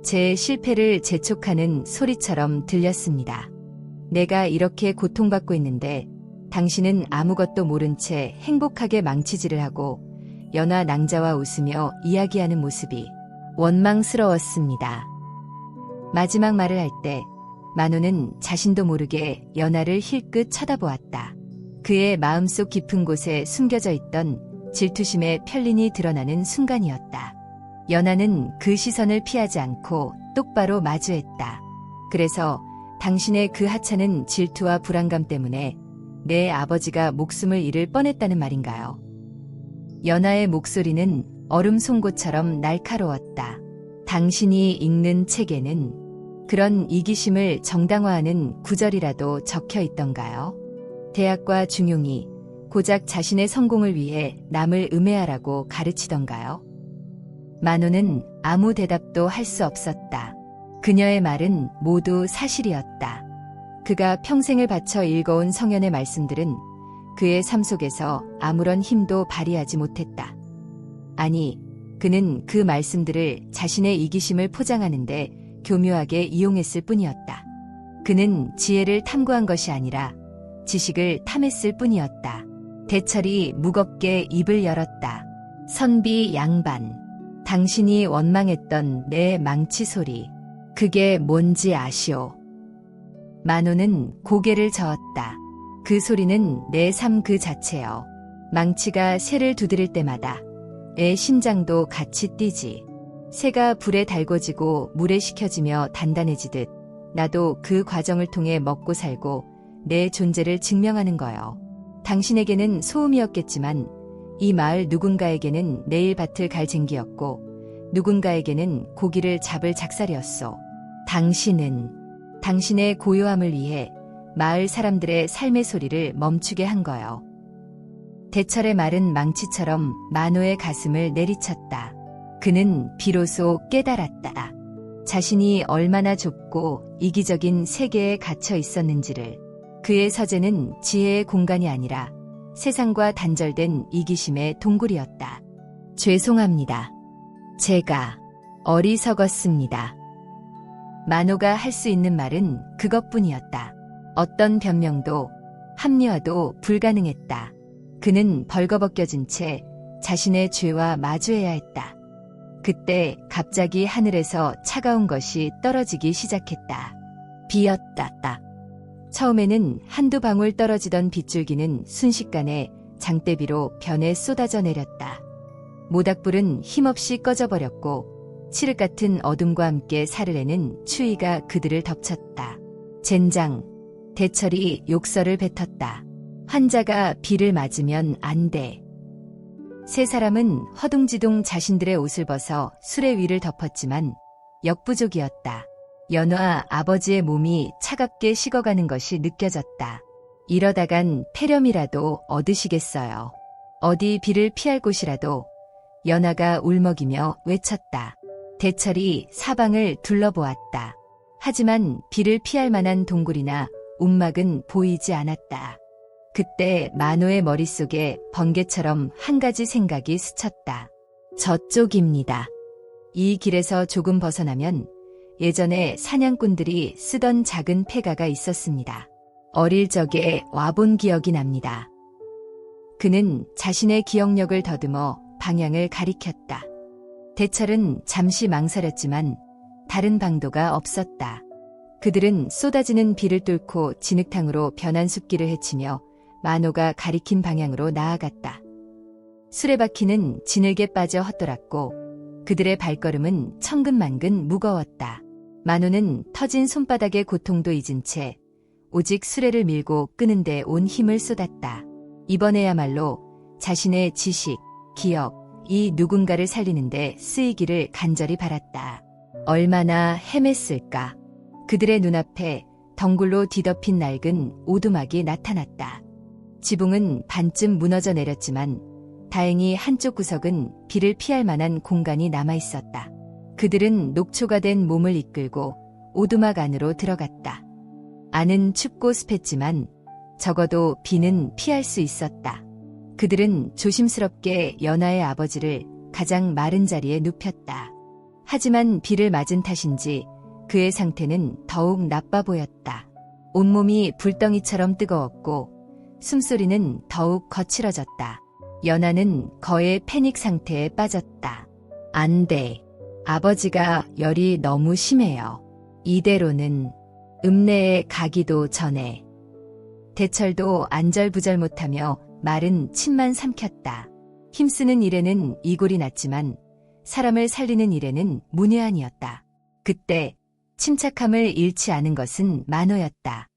제 실패를 재촉하는 소리처럼 들렸습니다. 내가 이렇게 고통받고 있는데 당신은 아무것도 모른 채 행복하게 망치질을 하고 연하 낭자와 웃으며 이야기하는 모습이 원망스러웠습니다. 마지막 말을 할 때 만호는 자신도 모르게 연하를 힐끗 쳐다보았다. 그의 마음속 깊은 곳에 숨겨져 있던 질투심의 편린이 드러나는 순간이었다. 연하는 그 시선을 피하지 않고 똑바로 마주했다. 그래서 당신의 그 하찮은 질투와 불안감 때문에 내 아버지가 목숨을 잃을 뻔했다는 말인가요? 연하의 목소리는 얼음 송곳처럼 날카로웠다. 당신이 읽는 책에는 그런 이기심을 정당화하는 구절이라도 적혀 있던가요? 대학과 중용이 고작 자신의 성공을 위해 남을 음해하라고 가르치던가요? 만호는 아무 대답도 할 수 없었다. 그녀의 말은 모두 사실이었다. 그가 평생을 바쳐 읽어온 성현의 말씀들은 그의 삶 속에서 아무런 힘도 발휘하지 못했다. 아니, 그는 그 말씀들을 자신의 이기심을 포장하는데 교묘하게 이용했을 뿐이었다. 그는 지혜를 탐구한 것이 아니라 지식을 탐했을 뿐이었다. 대철이 무겁게 입을 열었다. 선비 양반, 당신이 원망했던 내 망치 소리, 그게 뭔지 아시오? 만호는 고개를 저었다. 그 소리는 내 삶 그 자체여. 망치가 새를 두드릴 때마다 애 심장도 같이 뛰지. 새가 불에 달궈지고 물에 식혀지며 단단해지듯 나도 그 과정을 통해 먹고 살고 내 존재를 증명하는 거요. 당신에게는 소음이었겠지만 이 마을 누군가에게는 내일 밭을 갈 쟁기였고 누군가에게는 고기를 잡을 작살이었소. 당신은 당신의 고요함을 위해 마을 사람들의 삶의 소리를 멈추게 한 거요. 대철의 말은 망치처럼 만호의 가슴을 내리쳤다. 그는 비로소 깨달았다. 자신이 얼마나 좁고 이기적인 세계에 갇혀 있었는지를. 그의 서재는 지혜의 공간이 아니라 세상과 단절된 이기심의 동굴이었다. 죄송합니다. 제가 어리석었습니다. 만호가 할 수 있는 말은 그것뿐이었다. 어떤 변명도 합리화도 불가능했다. 그는 벌거벗겨진 채 자신의 죄와 마주해야 했다. 그때 갑자기 하늘에서 차가운 것이 떨어지기 시작했다. 비였다. 처음에는 한두 방울 떨어지던 빗줄기는 순식간에 장대비로 변에 쏟아져 내렸다. 모닥불은 힘없이 꺼져버렸고 칠흑 같은 어둠과 함께 사르르는 추위가 그들을 덮쳤다. 젠장, 대철이 욕설을 뱉었다. 환자가 비를 맞으면 안 돼. 세 사람은 허둥지둥 자신들의 옷을 벗어 수레 위를 덮었지만 역부족이었다. 연화 아버지의 몸이 차갑게 식어가는 것이 느껴졌다. 이러다간 폐렴이라도 얻으시겠어요. 어디 비를 피할 곳이라도. 연화가 울먹이며 외쳤다. 대철이 사방을 둘러보았다. 하지만 비를 피할 만한 동굴이나 움막은 보이지 않았다. 그때 만호의 머릿속에 번개처럼 한 가지 생각이 스쳤다. 저쪽입니다. 이 길에서 조금 벗어나면 예전에 사냥꾼들이 쓰던 작은 폐가가 있었습니다. 어릴 적에 와본 기억이 납니다. 그는 자신의 기억력을 더듬어 방향을 가리켰다. 대철은 잠시 망설였지만 다른 방도가 없었다. 그들은 쏟아지는 비를 뚫고 진흙탕으로 변한 숲길을 헤치며 만호가 가리킨 방향으로 나아갔다. 수레바퀴는 진흙에 빠져 헛돌았고 그들의 발걸음은 천근만근 무거웠다. 만호는 터진 손바닥의 고통도 잊은 채 오직 수레를 밀고 끄는 데 온 힘을 쏟았다. 이번에야말로 자신의 지식, 기억, 이 누군가를 살리는데 쓰이기를 간절히 바랐다. 얼마나 헤맸을까. 그들의 눈앞에 덩굴로 뒤덮인 낡은 오두막이 나타났다. 지붕은 반쯤 무너져 내렸지만 다행히 한쪽 구석은 비를 피할 만한 공간이 남아있었다. 그들은 녹초가 된 몸을 이끌고 오두막 안으로 들어갔다. 안은 춥고 습했지만 적어도 비는 피할 수 있었다. 그들은 조심스럽게 연하의 아버지를 가장 마른 자리에 눕혔다. 하지만 비를 맞은 탓인지 그의 상태는 더욱 나빠 보였다. 온몸이 불덩이처럼 뜨거웠고 숨소리는 더욱 거칠어졌다. 연하는 거의 패닉 상태에 빠졌다. 안 돼. 아버지가 열이 너무 심해요. 이대로는 읍내에 가기도 전에. 대철도 안절부절 못하며 말은 침만 삼켰다. 힘쓰는 일에는 이골이 났지만 사람을 살리는 일에는 문외한이었다. 그때 침착함을 잃지 않은 것은 만호였다.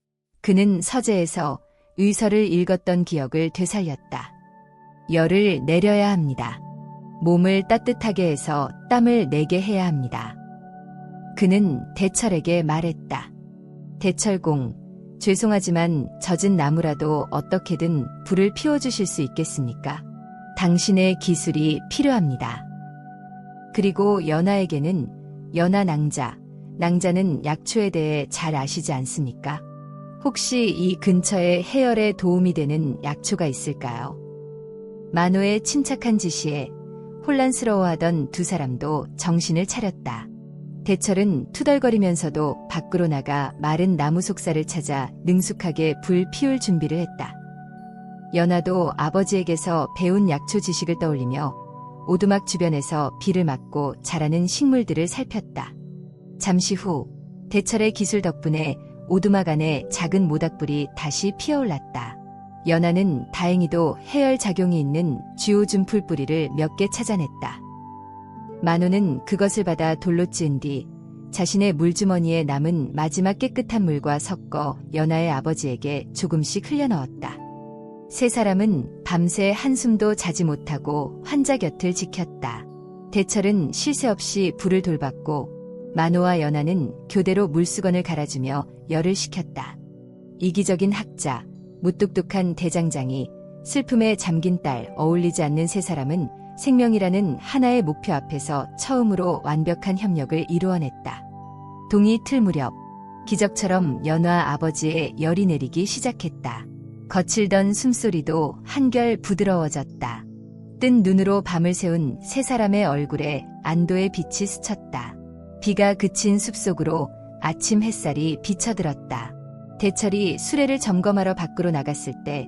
그는 서재에서 의서를 읽었던 기억을 되살렸다. 열을 내려야 합니다. 몸을 따뜻하게 해서 땀을 내게 해야 합니다. 그는 대철에게 말했다. 대철공, 죄송하지만 젖은 나무라도 어떻게든 불을 피워주실 수 있겠습니까? 당신의 기술이 필요합니다. 그리고 연하에게는 연하 낭자, 낭자는 약초에 대해 잘 아시지 않습니까? 혹시 이 근처에 해열에 도움이 되는 약초가 있을까요? 만호의 침착한 지시에 혼란스러워하던 두 사람도 정신을 차렸다. 대철은 투덜거리면서도 밖으로 나가 마른 나무 속살을 찾아 능숙하게 불 피울 준비를 했다. 연화도 아버지에게서 배운 약초 지식을 떠올리며 오두막 주변에서 비를 맞고 자라는 식물들을 살폈다. 잠시 후 대철의 기술 덕분에 오두막 안에 작은 모닥불이 다시 피어올랐다. 연화는 다행히도 해열 작용이 있는 쥐오줌 풀뿌리를 몇 개 찾아냈다. 만호는 그것을 받아 돌로 찌은 뒤 자신의 물주머니에 남은 마지막 깨끗한 물과 섞어 연화의 아버지에게 조금씩 흘려넣었다. 세 사람은 밤새 한숨도 자지 못하고 환자 곁을 지켰다. 대철은 쉴 새 없이 불을 돌봤고 만호와 연화는 교대로 물수건을 갈아주며 열을 식혔다. 이기적인 학자, 무뚝뚝한 대장장이, 슬픔에 잠긴 딸, 어울리지 않는 세 사람은 생명이라는 하나의 목표 앞에서 처음으로 완벽한 협력을 이루어냈다. 동이 틀 무렵 기적처럼 연화 아버지의 열이 내리기 시작했다. 거칠던 숨소리도 한결 부드러워졌다. 뜬 눈으로 밤을 새운 세 사람의 얼굴에 안도의 빛이 스쳤다. 비가 그친 숲속으로 아침 햇살이 비쳐들었다. 대철이 수레를 점검하러 밖으로 나갔을 때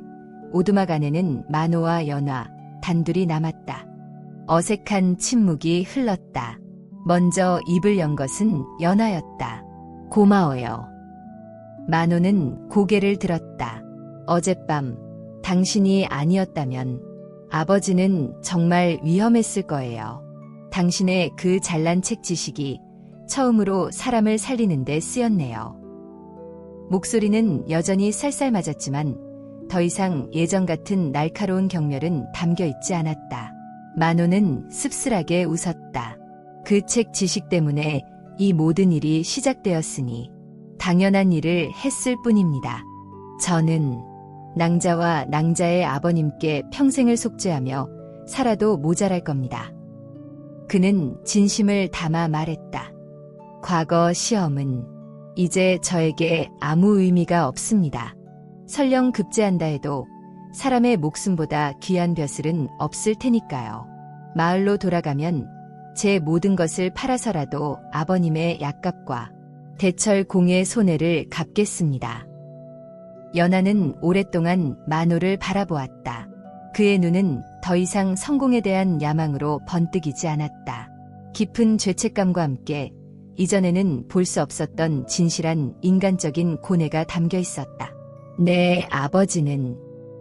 오두막 안에는 만호와 연화 단둘이 남았다. 어색한 침묵이 흘렀다. 먼저 입을 연 것은 연화였다. 고마워요. 만호는 고개를 들었다. 어젯밤 당신이 아니었다면 아버지는 정말 위험했을 거예요. 당신의 그 잘난 책 지식이 처음으로 사람을 살리는 데 쓰였네요. 목소리는 여전히 쌀쌀맞았지만 더 이상 예전 같은 날카로운 경멸은 담겨 있지 않았다. 만호는 씁쓸하게 웃었다. 그 책 지식 때문에 이 모든 일이 시작되었으니 당연한 일을 했을 뿐입니다. 저는 낭자와 낭자의 아버님께 평생을 속죄하며 살아도 모자랄 겁니다. 그는 진심을 담아 말했다. 과거 시험은 이제 저에게 아무 의미가 없습니다. 설령 급제한다 해도 사람의 목숨보다 귀한 벼슬은 없을 테니까요. 마을로 돌아가면 제 모든 것을 팔아서라도 아버님의 약값과 대철 공의 손해를 갚겠습니다. 연하는 오랫동안 만호를 바라보았다. 그의 눈은 더 이상 성공에 대한 야망으로 번뜩이지 않았다. 깊은 죄책감과 함께 이전에는 볼 수 없었던 진실한 인간적인 고뇌가 담겨 있었다. 내 아버지는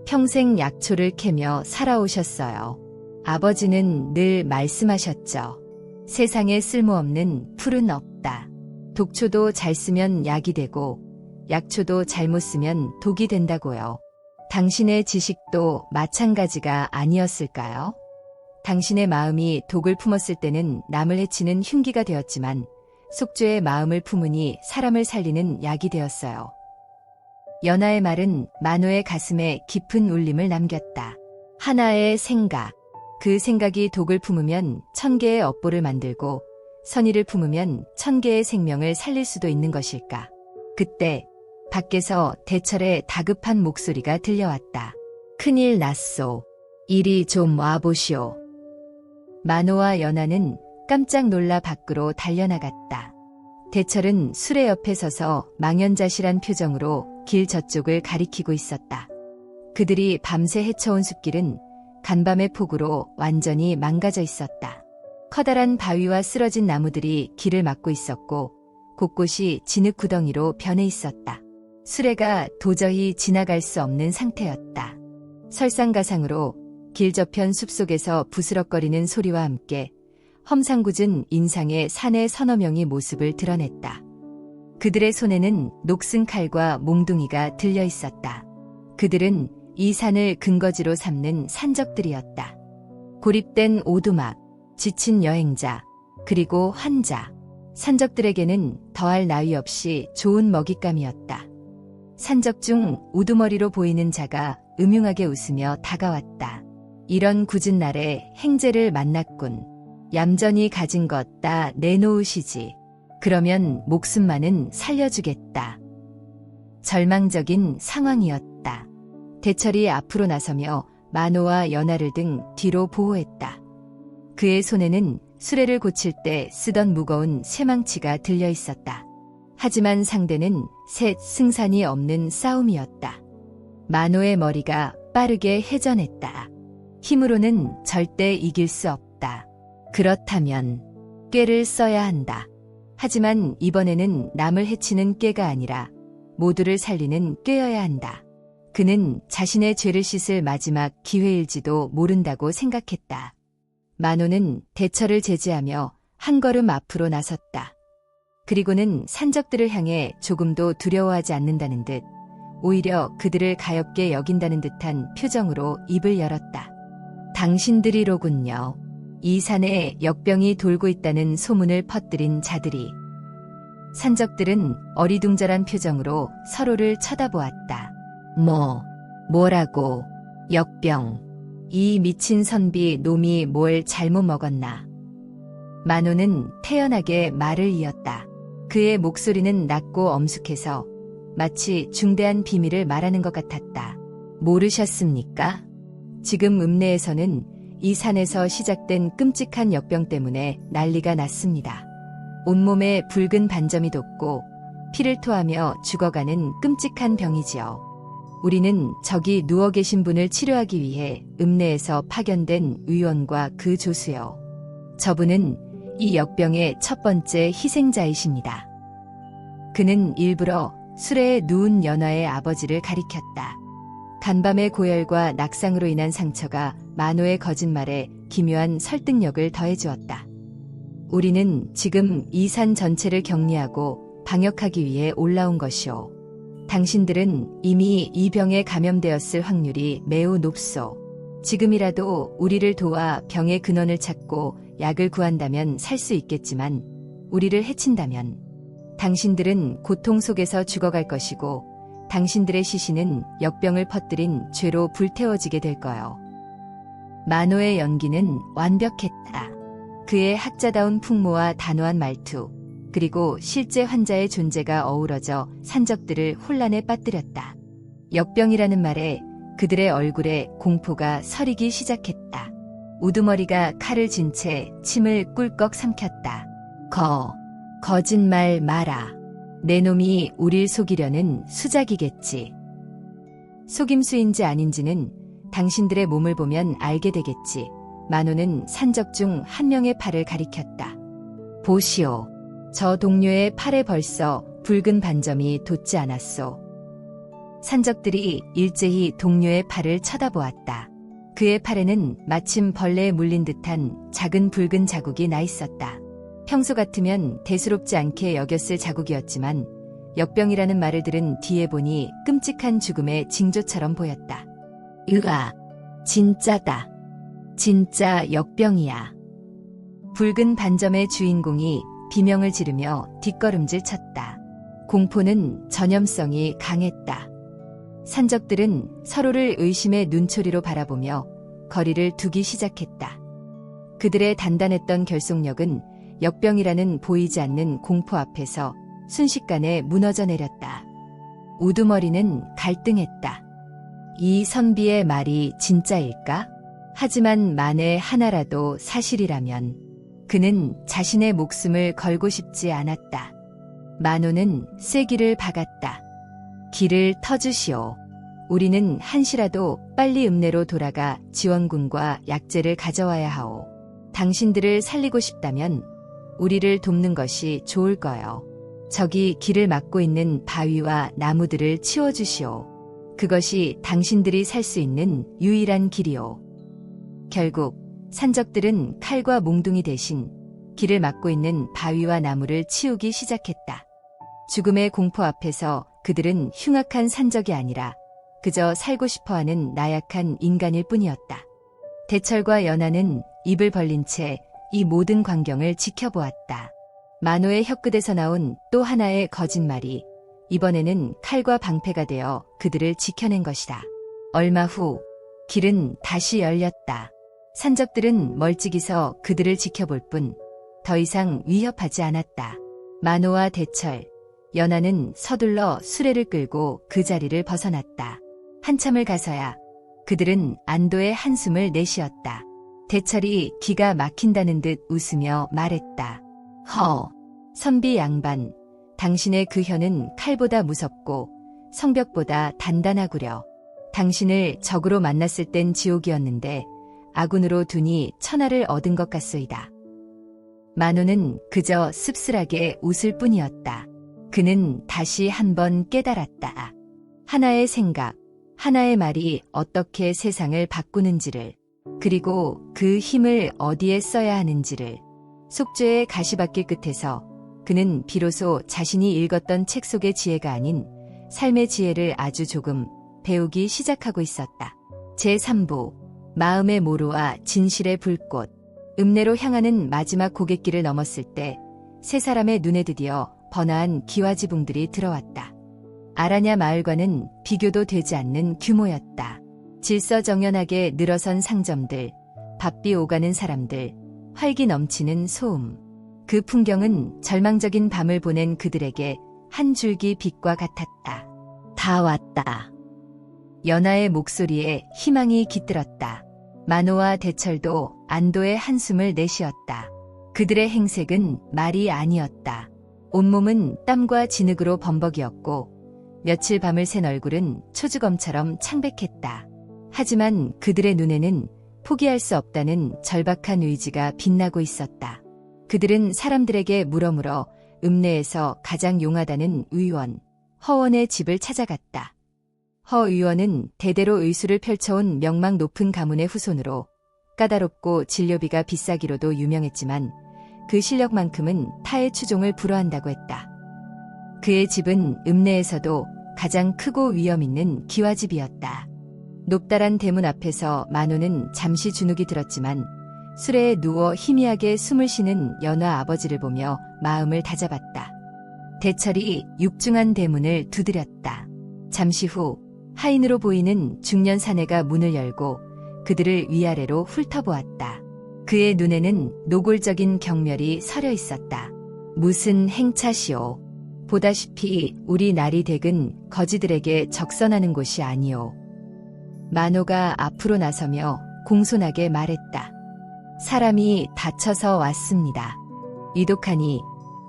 평생 약초를 캐며 살아오셨어요. 아버지는 늘 말씀하셨죠. 세상에 쓸모없는 풀은 없다. 독초도 잘 쓰면 약이 되고 약초도 잘못 쓰면 독이 된다고요. 당신의 지식도 마찬가지가 아니었을까요? 당신의 마음이 독을 품었을 때는 남을 해치는 흉기가 되었지만 속죄의 마음을 품으니 사람을 살리는 약이 되었어요. 연하의 말은 만호의 가슴에 깊은 울림을 남겼다. 하나의 생각. 그 생각이 독을 품으면 1000개의 업보를 만들고 선의를 품으면 1000개의 생명을 살릴 수도 있는 것일까. 그때 밖에서 대철의 다급한 목소리가 들려왔다. 큰일 났소. 이리 좀 와보시오. 만호와 연하는 깜짝 놀라 밖으로 달려나갔다. 대철은 수레 옆에 서서 망연자실한 표정으로 길 저쪽을 가리키고 있었다. 그들이 밤새 헤쳐온 숲길은 간밤의 폭우로 완전히 망가져 있었다. 커다란 바위와 쓰러진 나무들이 길을 막고 있었고 곳곳이 진흙 구덩이로 변해 있었다. 수레가 도저히 지나갈 수 없는 상태였다. 설상가상으로 길 저편 숲속에서 부스럭거리는 소리와 함께 험상궂은 인상의 산의 서너 명이 모습을 드러냈다. 그들의 손에는 녹슨 칼과 몽둥이가 들려 있었다. 그들은 이 산을 근거지로 삼는 산적들이었다. 고립된 오두막, 지친 여행자, 그리고 환자. 산적들에게는 더할 나위 없이 좋은 먹잇감이었다. 산적 중 우두머리로 보이는 자가 음흉하게 웃으며 다가왔다. 이런 굳은 날에 행제를 만났군. 얌전히 가진 것 다 내놓으시지. 그러면 목숨만은 살려주겠다. 절망적인 상황이었다. 대철이 앞으로 나서며 만호와 연하를 등 뒤로 보호했다. 그의 손에는 수레를 고칠 때 쓰던 무거운 쇠망치가 들려 있었다. 하지만 상대는 셋 승산이 없는 싸움이었다. 만호의 머리가 빠르게 회전했다. 힘으로는 절대 이길 수 없다. 그렇다면 꾀를 써야 한다. 하지만 이번에는 남을 해치는 꾀가 아니라 모두를 살리는 꾀여야 한다. 그는 자신의 죄를 씻을 마지막 기회일지도 모른다고 생각했다. 만호는 대처를 제지하며 한 걸음 앞으로 나섰다. 그리고는 산적들을 향해 조금도 두려워하지 않는다는 듯 오히려 그들을 가엽게 여긴다는 듯한 표정으로 입을 열었다. 당신들이로군요. 이 산에 역병이 돌고 있다는 소문을 퍼뜨린 자들이. 산적들은 어리둥절한 표정으로 서로를 쳐다보았다. 뭐라고? 역병. 이 미친 선비 놈이 뭘 잘못 먹었나? 만호는 태연하게 말을 이었다. 그의 목소리는 낮고 엄숙해서 마치 중대한 비밀을 말하는 것 같았다. 모르셨습니까? 지금 읍내에서는 이 산에서 시작된 끔찍한 역병 때문에 난리가 났습니다. 온몸에 붉은 반점이 돋고 피를 토하며 죽어가는 끔찍한 병이지요. 우리는 저기 누워 계신 분을 치료하기 위해 읍내에서 파견된 의원과 그 조수요. 저분은 이 역병의 첫 번째 희생자이십니다. 그는 일부러 수레에 누운 연화의 아버지를 가리켰다. 간밤의 고열과 낙상으로 인한 상처가 만호의 거짓말에 기묘한 설득력을 더해주었다. 우리는 지금 이 산 전체를 격리하고 방역하기 위해 올라온 것이오. 당신들은 이미 이 병에 감염되었을 확률이 매우 높소. 지금이라도 우리를 도와 병의 근원을 찾고 약을 구한다면 살 수 있겠지만 우리를 해친다면 당신들은 고통 속에서 죽어갈 것이고 당신들의 시신은 역병을 퍼뜨린 죄로 불태워지게 될 거요. 만호의 연기는 완벽했다. 그의 학자다운 풍모와 단호한 말투, 그리고 실제 환자의 존재가 어우러져 산적들을 혼란에 빠뜨렸다. 역병이라는 말에 그들의 얼굴에 공포가 서리기 시작했다. 우두머리가 칼을 쥔 채 침을 꿀꺽 삼켰다. 거짓말 마라. 내 놈이 우릴 속이려는 수작이겠지. 속임수인지 아닌지는 당신들의 몸을 보면 알게 되겠지. 만호는 산적 중 한 명의 팔을 가리켰다. 보시오. 저 동료의 팔에 벌써 붉은 반점이 돋지 않았소. 산적들이 일제히 동료의 팔을 쳐다보았다. 그의 팔에는 마침 벌레에 물린 듯한 작은 붉은 자국이 나 있었다. 평소 같으면 대수롭지 않게 여겼을 자국이었지만 역병이라는 말을 들은 뒤에 보니 끔찍한 죽음의 징조처럼 보였다. 으아, 진짜다. 진짜 역병이야. 붉은 반점의 주인공이 비명을 지르며 뒷걸음질 쳤다. 공포는 전염성이 강했다. 산적들은 서로를 의심의 눈초리로 바라보며 거리를 두기 시작했다. 그들의 단단했던 결속력은 역병이라는 보이지 않는 공포 앞에서 순식간에 무너져 내렸다. 우두머리는 갈등했다. 이 선비의 말이 진짜일까? 하지만 만에 하나라도 사실이라면 그는 자신의 목숨을 걸고 싶지 않았다. 만호는 쐐기를 박았다. 길을 터주시오. 우리는 한시라도 빨리 읍내로 돌아가 지원군과 약재를 가져와야 하오. 당신들을 살리고 싶다면 우리를 돕는 것이 좋을 거요. 저기 길을 막고 있는 바위와 나무들을 치워주시오. 그것이 당신들이 살 수 있는 유일한 길이오. 결국 산적들은 칼과 몽둥이 대신 길을 막고 있는 바위와 나무를 치우기 시작했다. 죽음의 공포 앞에서 그들은 흉악한 산적이 아니라 그저 살고 싶어하는 나약한 인간일 뿐이었다. 대철과 연하는 입을 벌린 채 이 모든 광경을 지켜보았다. 만호의 혀끝에서 나온 또 하나의 거짓말이 이번에는 칼과 방패가 되어 그들을 지켜낸 것이다. 얼마 후 길은 다시 열렸다. 산적들은 멀찍이 서 그들을 지켜볼 뿐 더 이상 위협하지 않았다. 만호와 대철, 연하는 서둘러 수레를 끌고 그 자리를 벗어났다. 한참을 가서야 그들은 안도의 한숨을 내쉬었다. 대철이 기가 막힌다는 듯 웃으며 말했다. 선비 양반, 당신의 그 혀는 칼보다 무섭고 성벽보다 단단하구려. 당신을 적으로 만났을 땐 지옥이었는데 아군으로 두니 천하를 얻은 것 같소이다. 만호는 그저 씁쓸하게 웃을 뿐이었다. 그는 다시 한번 깨달았다. 하나의 생각, 하나의 말이 어떻게 세상을 바꾸는지를, 그리고 그 힘을 어디에 써야 하는지를. 속죄의 가시밭길 끝에서 그는 비로소 자신이 읽었던 책 속의 지혜가 아닌 삶의 지혜를 아주 조금 배우기 시작하고 있었다. 제3부 마음의 모루와 진실의 불꽃. 읍내로 향하는 마지막 고갯길을 넘었을 때 세 사람의 눈에 드디어 번화한 기와지붕들이 들어왔다. 아라냐 마을과는 비교도 되지 않는 규모였다. 질서정연하게 늘어선 상점들, 바삐 오가는 사람들, 활기 넘치는 소음. 그 풍경은 절망적인 밤을 보낸 그들에게 한 줄기 빛과 같았다. 다 왔다. 연하의 목소리에 희망이 깃들었다. 만호와 대철도 안도의 한숨을 내쉬었다. 그들의 행색은 말이 아니었다. 온몸은 땀과 진흙으로 범벅이었고 며칠 밤을 샌 얼굴은 초주검처럼 창백했다. 하지만 그들의 눈에는 포기할 수 없다는 절박한 의지가 빛나고 있었다. 그들은 사람들에게 물어물어 읍내에서 가장 용하다는 의원, 허원의 집을 찾아갔다. 허 의원은 대대로 의술을 펼쳐온 명망 높은 가문의 후손으로 까다롭고 진료비가 비싸기로도 유명했지만 그 실력만큼은 타의 추종을 불허한다고 했다. 그의 집은 읍내에서도 가장 크고 위험 있는 기와집이었다. 높다란 대문 앞에서 만호는 잠시 주눅이 들었지만 수레에 누워 희미하게 숨을 쉬는 연화 아버지를 보며 마음을 다잡았다. 대철이 육중한 대문을 두드렸다. 잠시 후 하인으로 보이는 중년 사내가 문을 열고 그들을 위아래로 훑어보았다. 그의 눈에는 노골적인 경멸이 서려 있었다. 무슨 행차시오. 보다시피 우리 나리댁은 거지들에게 적선하는 곳이 아니오. 만호가 앞으로 나서며 공손하게 말했다. 사람이 다쳐서 왔습니다. 이독하니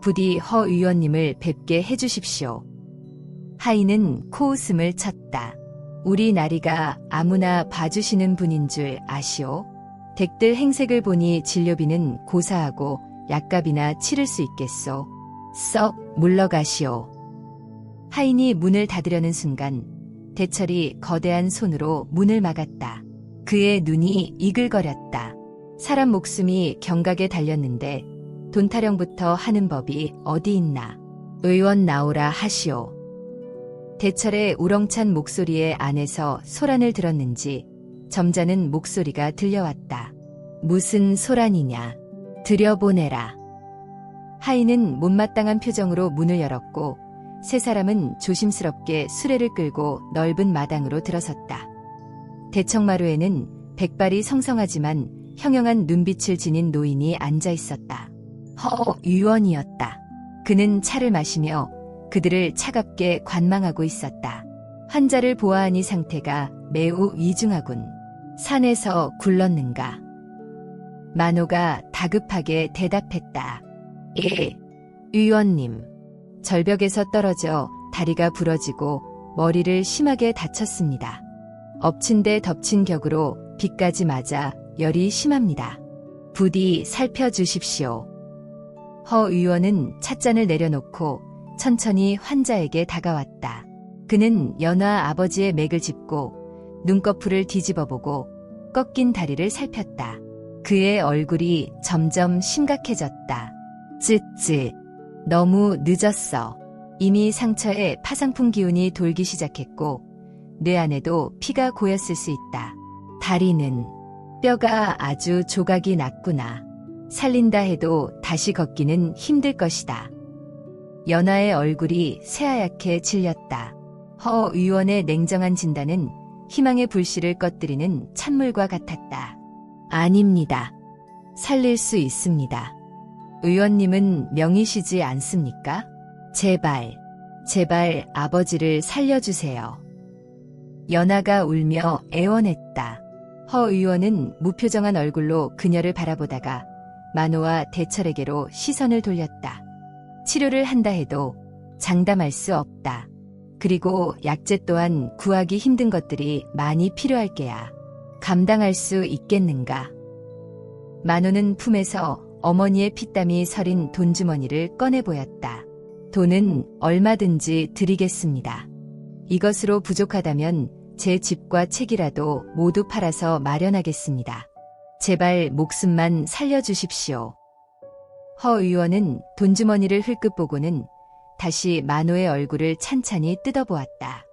부디 허 의원님을 뵙게 해주십시오. 하인은 코웃음을 쳤다. 우리 나리가 아무나 봐주시는 분인 줄 아시오? 댁들 행색을 보니 진료비는 고사하고 약값이나 치를 수 있겠소. 썩 물러가시오. 하인이 문을 닫으려는 순간 대철이 거대한 손으로 문을 막았다. 그의 눈이 이글거렸다. 사람 목숨이 경각에 달렸는데 돈 타령부터 하는 법이 어디 있나. 의원 나오라 하시오. 대철의 우렁찬 목소리에 안에서 소란을 들었는지 점잖은 목소리가 들려왔다. 무슨 소란이냐. 들여보내라. 하인은 못마땅한 표정으로 문을 열었고 세 사람은 조심스럽게 수레를 끌고 넓은 마당으로 들어섰다. 대청마루에는 백발이 성성하지만 형형한 눈빛을 지닌 노인이 앉아 있었다. 허 의원이었다. 그는 차를 마시며 그들을 차갑게 관망하고 있었다. 환자를 보아하니 상태가 매우 위중하군. 산에서 굴렀는가? 만호가 다급하게 대답했다. 예, 의원님. 절벽에서 떨어져 다리가 부러지고 머리를 심하게 다쳤습니다. 엎친 데 덮친 격으로 비까지 맞아 열이 심합니다. 부디 살펴주십시오. 허 의원은 찻잔을 내려놓고 천천히 환자에게 다가왔다. 그는 연화 아버지의 맥을 짚고 눈꺼풀을 뒤집어보고 꺾인 다리를 살폈다. 그의 얼굴이 점점 심각해졌다. 쯧쯧. 너무 늦었어. 이미 상처에 파상풍 기운이 돌기 시작했고 뇌 안에도 피가 고였을 수 있다. 다리는 뼈가 아주 조각이 났구나. 살린다 해도 다시 걷기는 힘들 것이다. 연하의 얼굴이 새하얗게 질렸다. 허 의원의 냉정한 진단은 희망의 불씨를 꺼뜨리는 찬물과 같았다. 아닙니다. 살릴 수 있습니다. 의원님은 명의시지 않습니까? 제발, 제발 아버지를 살려주세요. 연하가 울며 애원했다. 허 의원은 무표정한 얼굴로 그녀를 바라보다가 만호와 대철에게로 시선을 돌렸다. 치료를 한다 해도 장담할 수 없다. 그리고 약재 또한 구하기 힘든 것들이 많이 필요할 게야. 감당할 수 있겠는가? 만호는 품에서 어머니의 피땀이 서린 돈주머니를 꺼내 보였다. 돈은 얼마든지 드리겠습니다. 이것으로 부족하다면 제 집과 책이라도 모두 팔아서 마련하겠습니다. 제발 목숨만 살려주십시오. 허 의원은 돈주머니를 흘끗 보고는 다시 만호의 얼굴을 찬찬히 뜯어보았다.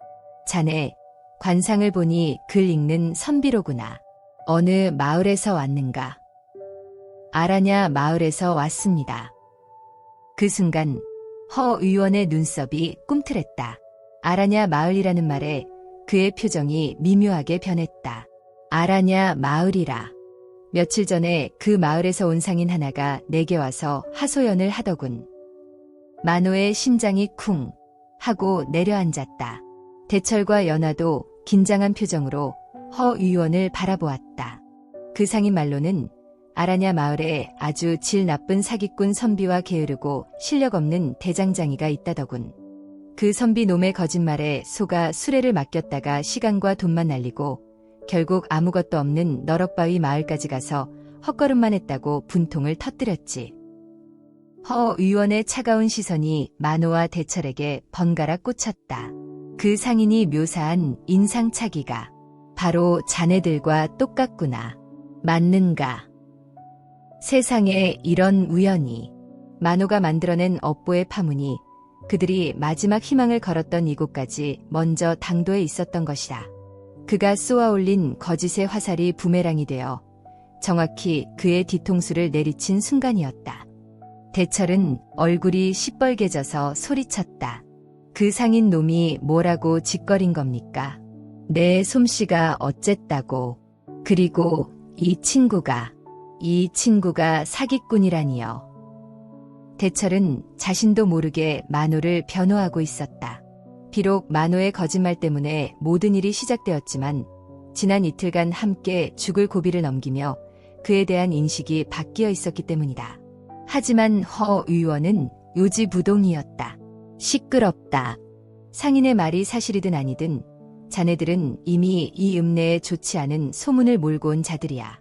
자네, 관상을 보니 글 읽는 선비로구나. 어느 마을에서 왔는가? 아라냐 마을에서 왔습니다. 그 순간 허 의원의 눈썹이 꿈틀했다. 아라냐 마을이라는 말에 그의 표정이 미묘하게 변했다. 아라냐 마을이라. 며칠 전에 그 마을에서 온 상인 하나가 내게 와서 하소연을 하더군. 만호의 심장이 쿵 하고 내려앉았다. 대철과 연화도 긴장한 표정으로 허 의원을 바라보았다. 그 상인 말로는 아라냐 마을에 아주 질 나쁜 사기꾼 선비와 게으르고 실력 없는 대장장이가 있다더군. 그 선비 놈의 거짓말에 속아 수레를 맡겼다가 시간과 돈만 날리고 결국 아무것도 없는 너럭바위 마을까지 가서 헛걸음만 했다고 분통을 터뜨렸지. 허 의원의 차가운 시선이 만호와 대철에게 번갈아 꽂혔다. 그 상인이 묘사한 인상착의가 바로 자네들과 똑같구나. 맞는가? 세상에 이런 우연이. 만호가 만들어낸 업보의 파문이 그들이 마지막 희망을 걸었던 이곳까지 먼저 당도해 있었던 것이다. 그가 쏘아올린 거짓의 화살이 부메랑이 되어 정확히 그의 뒤통수를 내리친 순간이었다. 대철은 얼굴이 시뻘개져서 소리쳤다. 그 상인 놈이 뭐라고 짓거린 겁니까? 내 솜씨가 어쨌다고. 그리고 이 친구가 사기꾼이라니요. 대철은 자신도 모르게 만호를 변호하고 있었다. 비록 만호의 거짓말 때문에 모든 일이 시작되었지만 지난 이틀간 함께 죽을 고비를 넘기며 그에 대한 인식이 바뀌어 있었기 때문이다. 하지만 허 의원은 요지부동이었다. 시끄럽다. 상인의 말이 사실이든 아니든 자네들은 이미 이 읍내에 좋지 않은 소문을 몰고 온 자들이야.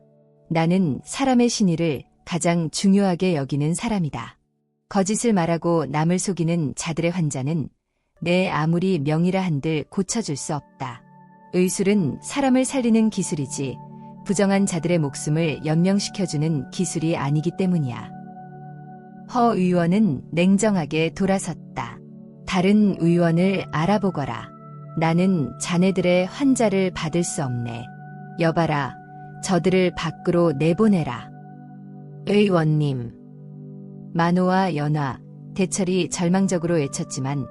나는 사람의 신의를 가장 중요하게 여기는 사람이다. 거짓을 말하고 남을 속이는 자들의 환자는 내 아무리 명이라 한들 고쳐줄 수 없다. 의술은 사람을 살리는 기술이지 부정한 자들의 목숨을 연명시켜주는 기술이 아니기 때문이야. 허 의원은 냉정하게 돌아섰다. 다른 의원을 알아보거라. 나는 자네들의 환자를 받을 수 없네. 여봐라, 저들을 밖으로 내보내라. 의원님. 만호와 연화, 대철이 절망적으로 외쳤지만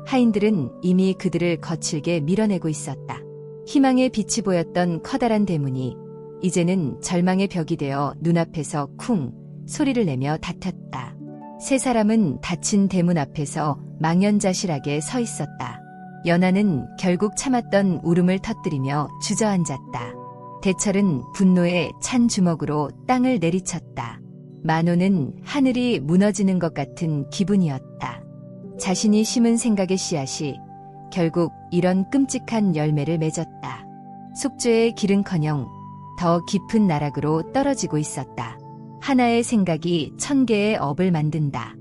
하인들은 이미 그들을 거칠게 밀어내고 있었다. 희망의 빛이 보였던 커다란 대문이 이제는 절망의 벽이 되어 눈앞에서 쿵 소리를 내며 닫혔다. 세 사람은 닫힌 대문 앞에서 망연자실하게 서 있었다. 연하는 결국 참았던 울음을 터뜨리며 주저앉았다. 대철은 분노에 찬 주먹으로 땅을 내리쳤다. 만호는 하늘이 무너지는 것 같은 기분이었다. 자신이 심은 생각의 씨앗이 결국 이런 끔찍한 열매를 맺었다. 숙주의 길은커녕 더 깊은 나락으로 떨어지고 있었다. 하나의 생각이 1000개의 업을 만든다.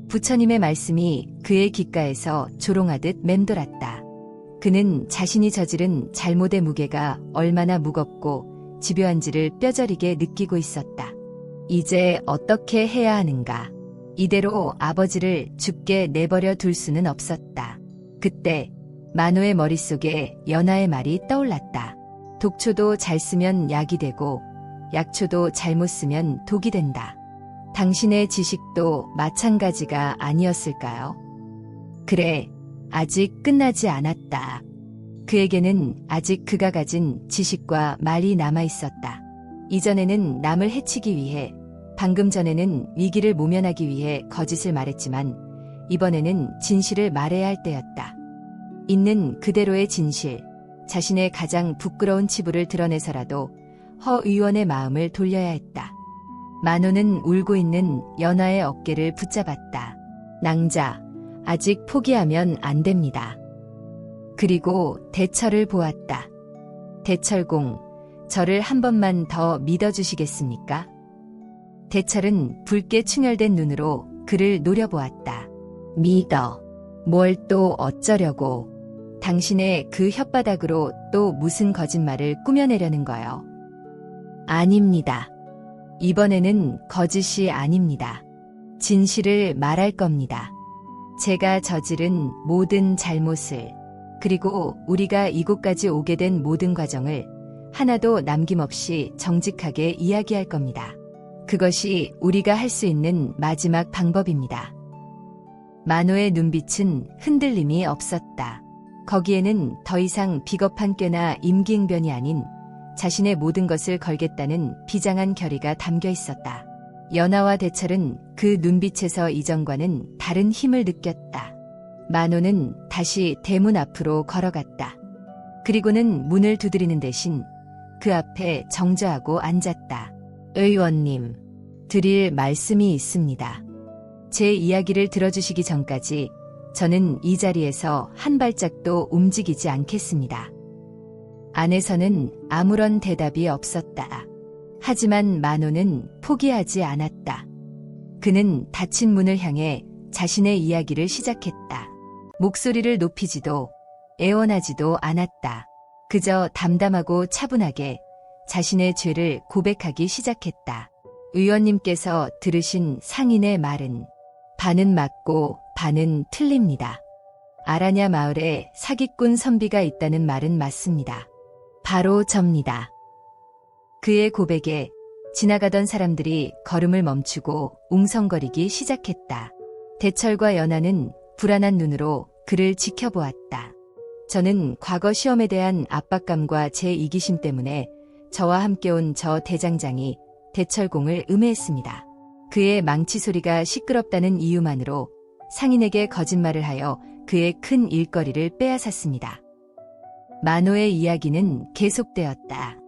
부처님의 말씀이 그의 귓가에서 조롱하듯 맴돌았다. 그는 자신이 저지른 잘못의 무게가 얼마나 무겁고 집요한지를 뼈저리게 느끼고 있었다. 이제 어떻게 해야 하는가? 이대로 아버지를 죽게 내버려 둘 수는 없었다. 그때 만호의 머릿속에 연하의 말이 떠올랐다. 독초도 잘 쓰면 약이 되고 약초도 잘못 쓰면 독이 된다. 당신의 지식도 마찬가지가 아니었을까요? 그래, 아직 끝나지 않았다. 그에게는 아직 그가 가진 지식과 말이 남아있었다. 이전에는 남을 해치기 위해, 방금 전에는 위기를 모면하기 위해 거짓을 말했지만 이번에는 진실을 말해야 할 때였다. 있는 그대로의 진실, 자신의 가장 부끄러운 치부를 드러내서라도 허 의원의 마음을 돌려야 했다. 만호는 울고 있는 연화의 어깨를 붙잡았다. 낭자, 아직 포기하면 안 됩니다. 그리고 대철을 보았다. 대철공, 저를 한 번만 더 믿어주시겠습니까? 대철은 붉게 충혈된 눈으로 그를 노려보았다. 믿어. 뭘 또 어쩌려고. 당신의 그 혓바닥으로 또 무슨 거짓말을 꾸며내려는 거요. 아닙니다. 이번에는 거짓이 아닙니다. 진실을 말할 겁니다. 제가 저지른 모든 잘못을, 그리고 우리가 이곳까지 오게 된 모든 과정을 하나도 남김없이 정직하게 이야기할 겁니다. 그것이 우리가 할 수 있는 마지막 방법입니다. 만호의 눈빛은 흔들림이 없었다. 거기에는 더 이상 비겁한 꾀나 임기응변이 아닌 자신의 모든 것을 걸겠다는 비장한 결의가 담겨 있었다. 연하와 대철은 그 눈빛에서 이전과는 다른 힘을 느꼈다. 만호는 다시 대문 앞으로 걸어갔다. 그리고는 문을 두드리는 대신 그 앞에 정저하고 앉았다. 의원님, 드릴 말씀이 있습니다. 제 이야기를 들어주시기 전까지 저는 이 자리에서 한 발짝도 움직이지 않겠습니다. 안에서는 아무런 대답이 없었다. 하지만 만호는 포기하지 않았다. 그는 닫힌 문을 향해 자신의 이야기를 시작했다. 목소리를 높이지도 애원하지도 않았다. 그저 담담하고 차분하게 자신의 죄를 고백하기 시작했다. 의원님께서 들으신 상인의 말은 반은 맞고 반은 틀립니다. 아라냐 마을에 사기꾼 선비가 있다는 말은 맞습니다. 바로 접니다. 그의 고백에 지나가던 사람들이 걸음을 멈추고 웅성거리기 시작했다. 대철과 연하는 불안한 눈으로 그를 지켜보았다. 저는 과거 시험에 대한 압박감과 제 이기심 때문에 저와 함께 온 저 대장장이 대철공을 음해했습니다. 그의 망치 소리가 시끄럽다는 이유만으로 상인에게 거짓말을 하여 그의 큰 일거리를 빼앗았습니다. 만호의 이야기는 계속되었다.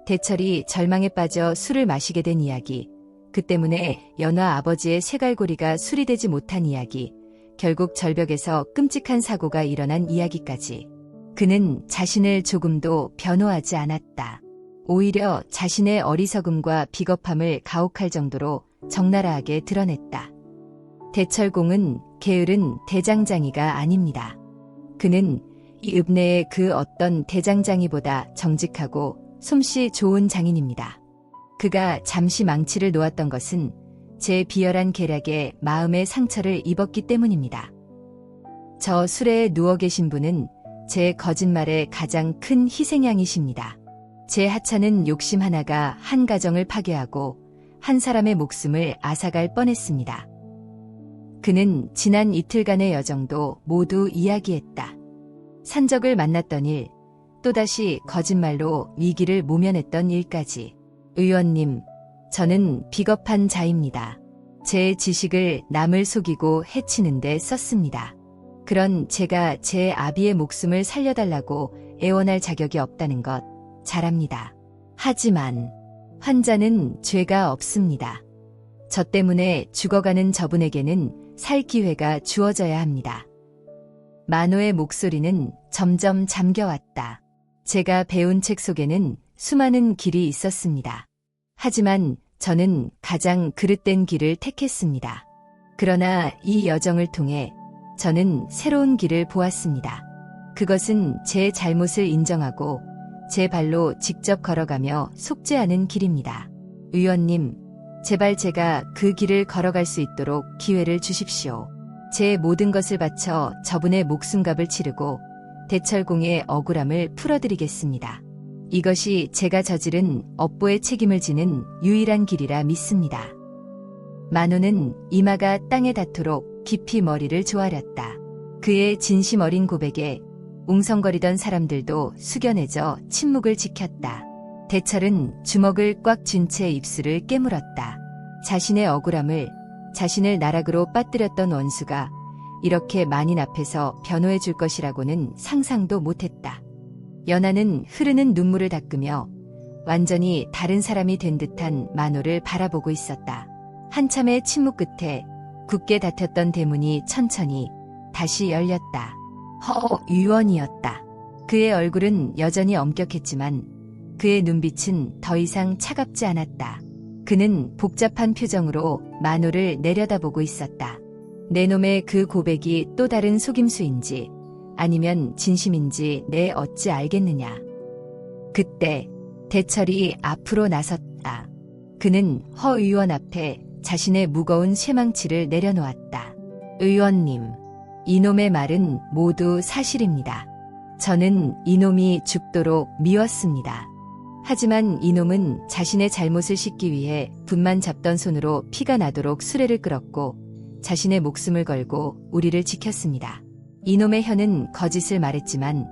대철이 절망에 빠져 술을 마시게 된 이야기, 그 때문에 연화 아버지의 쇠갈고리가 수리되지 못한 이야기, 결국 절벽에서 끔찍한 사고가 일어난 이야기까지. 그는 자신을 조금도 변호하지 않았다. 오히려 자신의 어리석음과 비겁함을 가혹할 정도로 적나라하게 드러냈다. 대철공은 게으른 대장장이가 아닙니다. 그는 이 읍내의 그 어떤 대장장이보다 정직하고 솜씨 좋은 장인입니다. 그가 잠시 망치를 놓았던 것은 제 비열한 계략에 마음의 상처를 입었기 때문입니다. 저 수레에 누워 계신 분은 제 거짓말의 가장 큰 희생양이십니다. 제 하찮은 욕심 하나가 한 가정을 파괴하고 한 사람의 목숨을 앗아갈 뻔했습니다. 그는 지난 이틀간의 여정도 모두 이야기했다. 산적을 만났던 일, 또다시 거짓말로 위기를 모면했던 일까지. 의원님, 저는 비겁한 자입니다. 제 지식을 남을 속이고 해치는 데 썼습니다. 그런 제가 제 아비의 목숨을 살려달라고 애원할 자격이 없다는 것 잘 압니다. 하지만 환자는 죄가 없습니다. 저 때문에 죽어가는 저분에게는 살 기회가 주어져야 합니다. 만호의 목소리는 점점 잠겨왔다. 제가 배운 책 속에는 수많은 길이 있었습니다. 하지만 저는 가장 그릇된 길을 택했습니다. 그러나 이 여정을 통해 저는 새로운 길을 보았습니다. 그것은 제 잘못을 인정하고 제 발로 직접 걸어가며 속죄하는 길입니다. 의원님, 제발 제가 그 길을 걸어갈 수 있도록 기회를 주십시오. 제 모든 것을 바쳐 저분의 목숨값을 치르고 대철공의 억울함을 풀어드리겠습니다. 이것이 제가 저지른 업보의 책임을 지는 유일한 길이라 믿습니다. 만호는 이마가 땅에 닿도록 깊이 머리를 조아렸다. 그의 진심 어린 고백에 웅성거리던 사람들도 숙연해져 침묵을 지켰다. 대철은 주먹을 꽉 쥔 채 입술을 깨물었다. 자신의 억울함을, 자신을 나락으로 빠뜨렸던 원수가 이렇게 만인 앞에서 변호해 줄 것이라고는 상상도 못했다. 연하는 흐르는 눈물을 닦으며 완전히 다른 사람이 된 듯한 만호를 바라보고 있었다. 한참의 침묵 끝에 굳게 닫혔던 대문이 천천히 다시 열렸다. 허유원이었다. 그의 얼굴은 여전히 엄격했지만 그의 눈빛은 더 이상 차갑지 않았다. 그는 복잡한 표정으로 만호를 내려다보고 있었다. 내 놈의 그 고백이 또 다른 속임수인지 아니면 진심인지 내 어찌 알겠느냐. 그때 대철이 앞으로 나섰다. 그는 허 의원 앞에 자신의 무거운 쇠망치를 내려놓았다. 의원님, 이놈의 말은 모두 사실입니다. 저는 이놈이 죽도록 미웠습니다. 하지만 이놈은 자신의 잘못을 씻기 위해 분만 잡던 손으로 피가 나도록 수레를 끌었고 자신의 목숨을 걸고 우리를 지켰습니다. 이놈의 혀는 거짓을 말했지만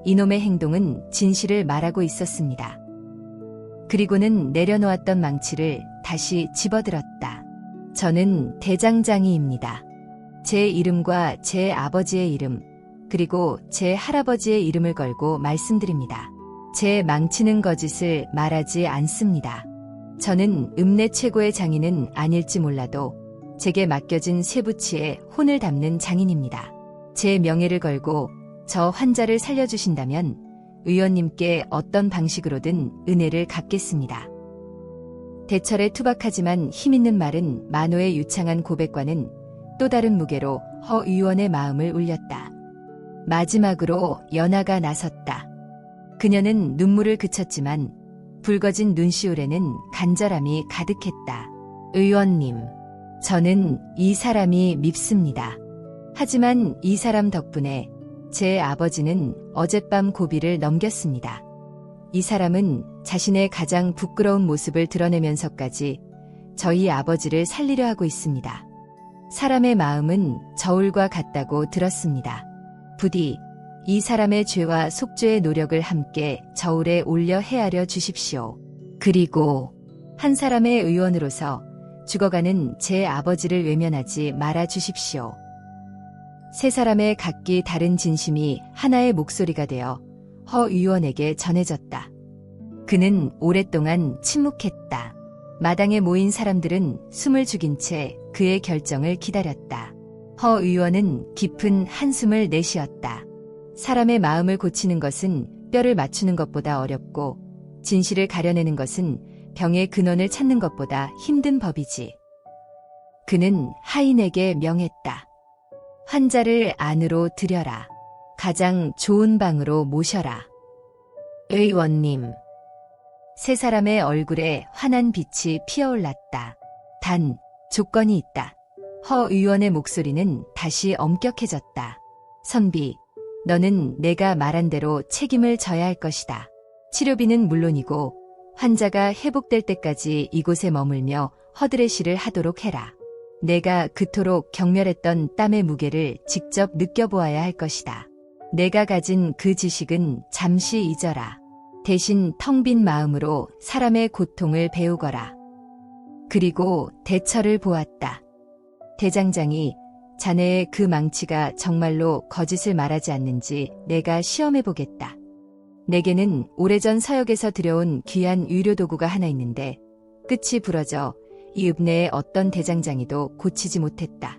이놈의 행동은 진실을 말하고 있었습니다. 그리고는 내려놓았던 망치를 다시 집어들었다. 저는 대장장이입니다. 제 이름과 제 아버지의 이름, 그리고 제 할아버지의 이름을 걸고 말씀드립니다. 제 망치는 거짓을 말하지 않습니다. 저는 읍내 최고의 장인은 아닐지 몰라도 제게 맡겨진 쇠부치에 혼을 담는 장인입니다. 제 명예를 걸고 저 환자를 살려주신다면 의원님께 어떤 방식으로든 은혜를 갚겠습니다. 대철의 투박하지만 힘있는 말은 만호의 유창한 고백과는 또 다른 무게로 허 의원의 마음을 울렸다. 마지막으로 연하가 나섰다. 그녀는 눈물을 그쳤지만 붉어진 눈시울에는 간절함이 가득했다. 의원님, 저는 이 사람이 밉습니다. 하지만 이 사람 덕분에 제 아버지는 어젯밤 고비를 넘겼습니다. 이 사람은 자신의 가장 부끄러운 모습을 드러내면서까지 저희 아버지를 살리려 하고 있습니다. 사람의 마음은 저울과 같다고 들었습니다. 부디 이 사람의 죄와 속죄의 노력을 함께 저울에 올려 헤아려 주십시오. 그리고 한 사람의 의원으로서 죽어가는 제 아버지를 외면하지 말아 주십시오. 세 사람의 각기 다른 진심이 하나의 목소리가 되어 허 의원에게 전해졌다. 그는 오랫동안 침묵했다. 마당에 모인 사람들은 숨을 죽인 채 그의 결정을 기다렸다. 허 의원은 깊은 한숨을 내쉬었다. 사람의 마음을 고치는 것은 뼈를 맞추는 것보다 어렵고 진실을 가려내는 것은 병의 근원을 찾는 것보다 힘든 법이지. 그는 하인에게 명했다. 환자를 안으로 들여라. 가장 좋은 방으로 모셔라. 의원님. 세 사람의 얼굴에 환한 빛이 피어올랐다. 단, 조건이 있다. 허 의원의 목소리는 다시 엄격해졌다. 선비, 너는 내가 말한 대로 책임을 져야 할 것이다. 치료비는 물론이고 환자가 회복될 때까지 이곳에 머물며 허드레시를 하도록 해라. 내가 그토록 경멸했던 땀의 무게를 직접 느껴보아야 할 것이다. 내가 가진 그 지식은 잠시 잊어라. 대신 텅 빈 마음으로 사람의 고통을 배우거라. 그리고 대처를 보았다. 대장장이, 자네의 그 망치가 정말로 거짓을 말하지 않는지 내가 시험해보겠다. 내게는 오래전 서역에서 들여온 귀한 의료도구가 하나 있는데 끝이 부러져 이 읍내의 어떤 대장장이도 고치지 못했다.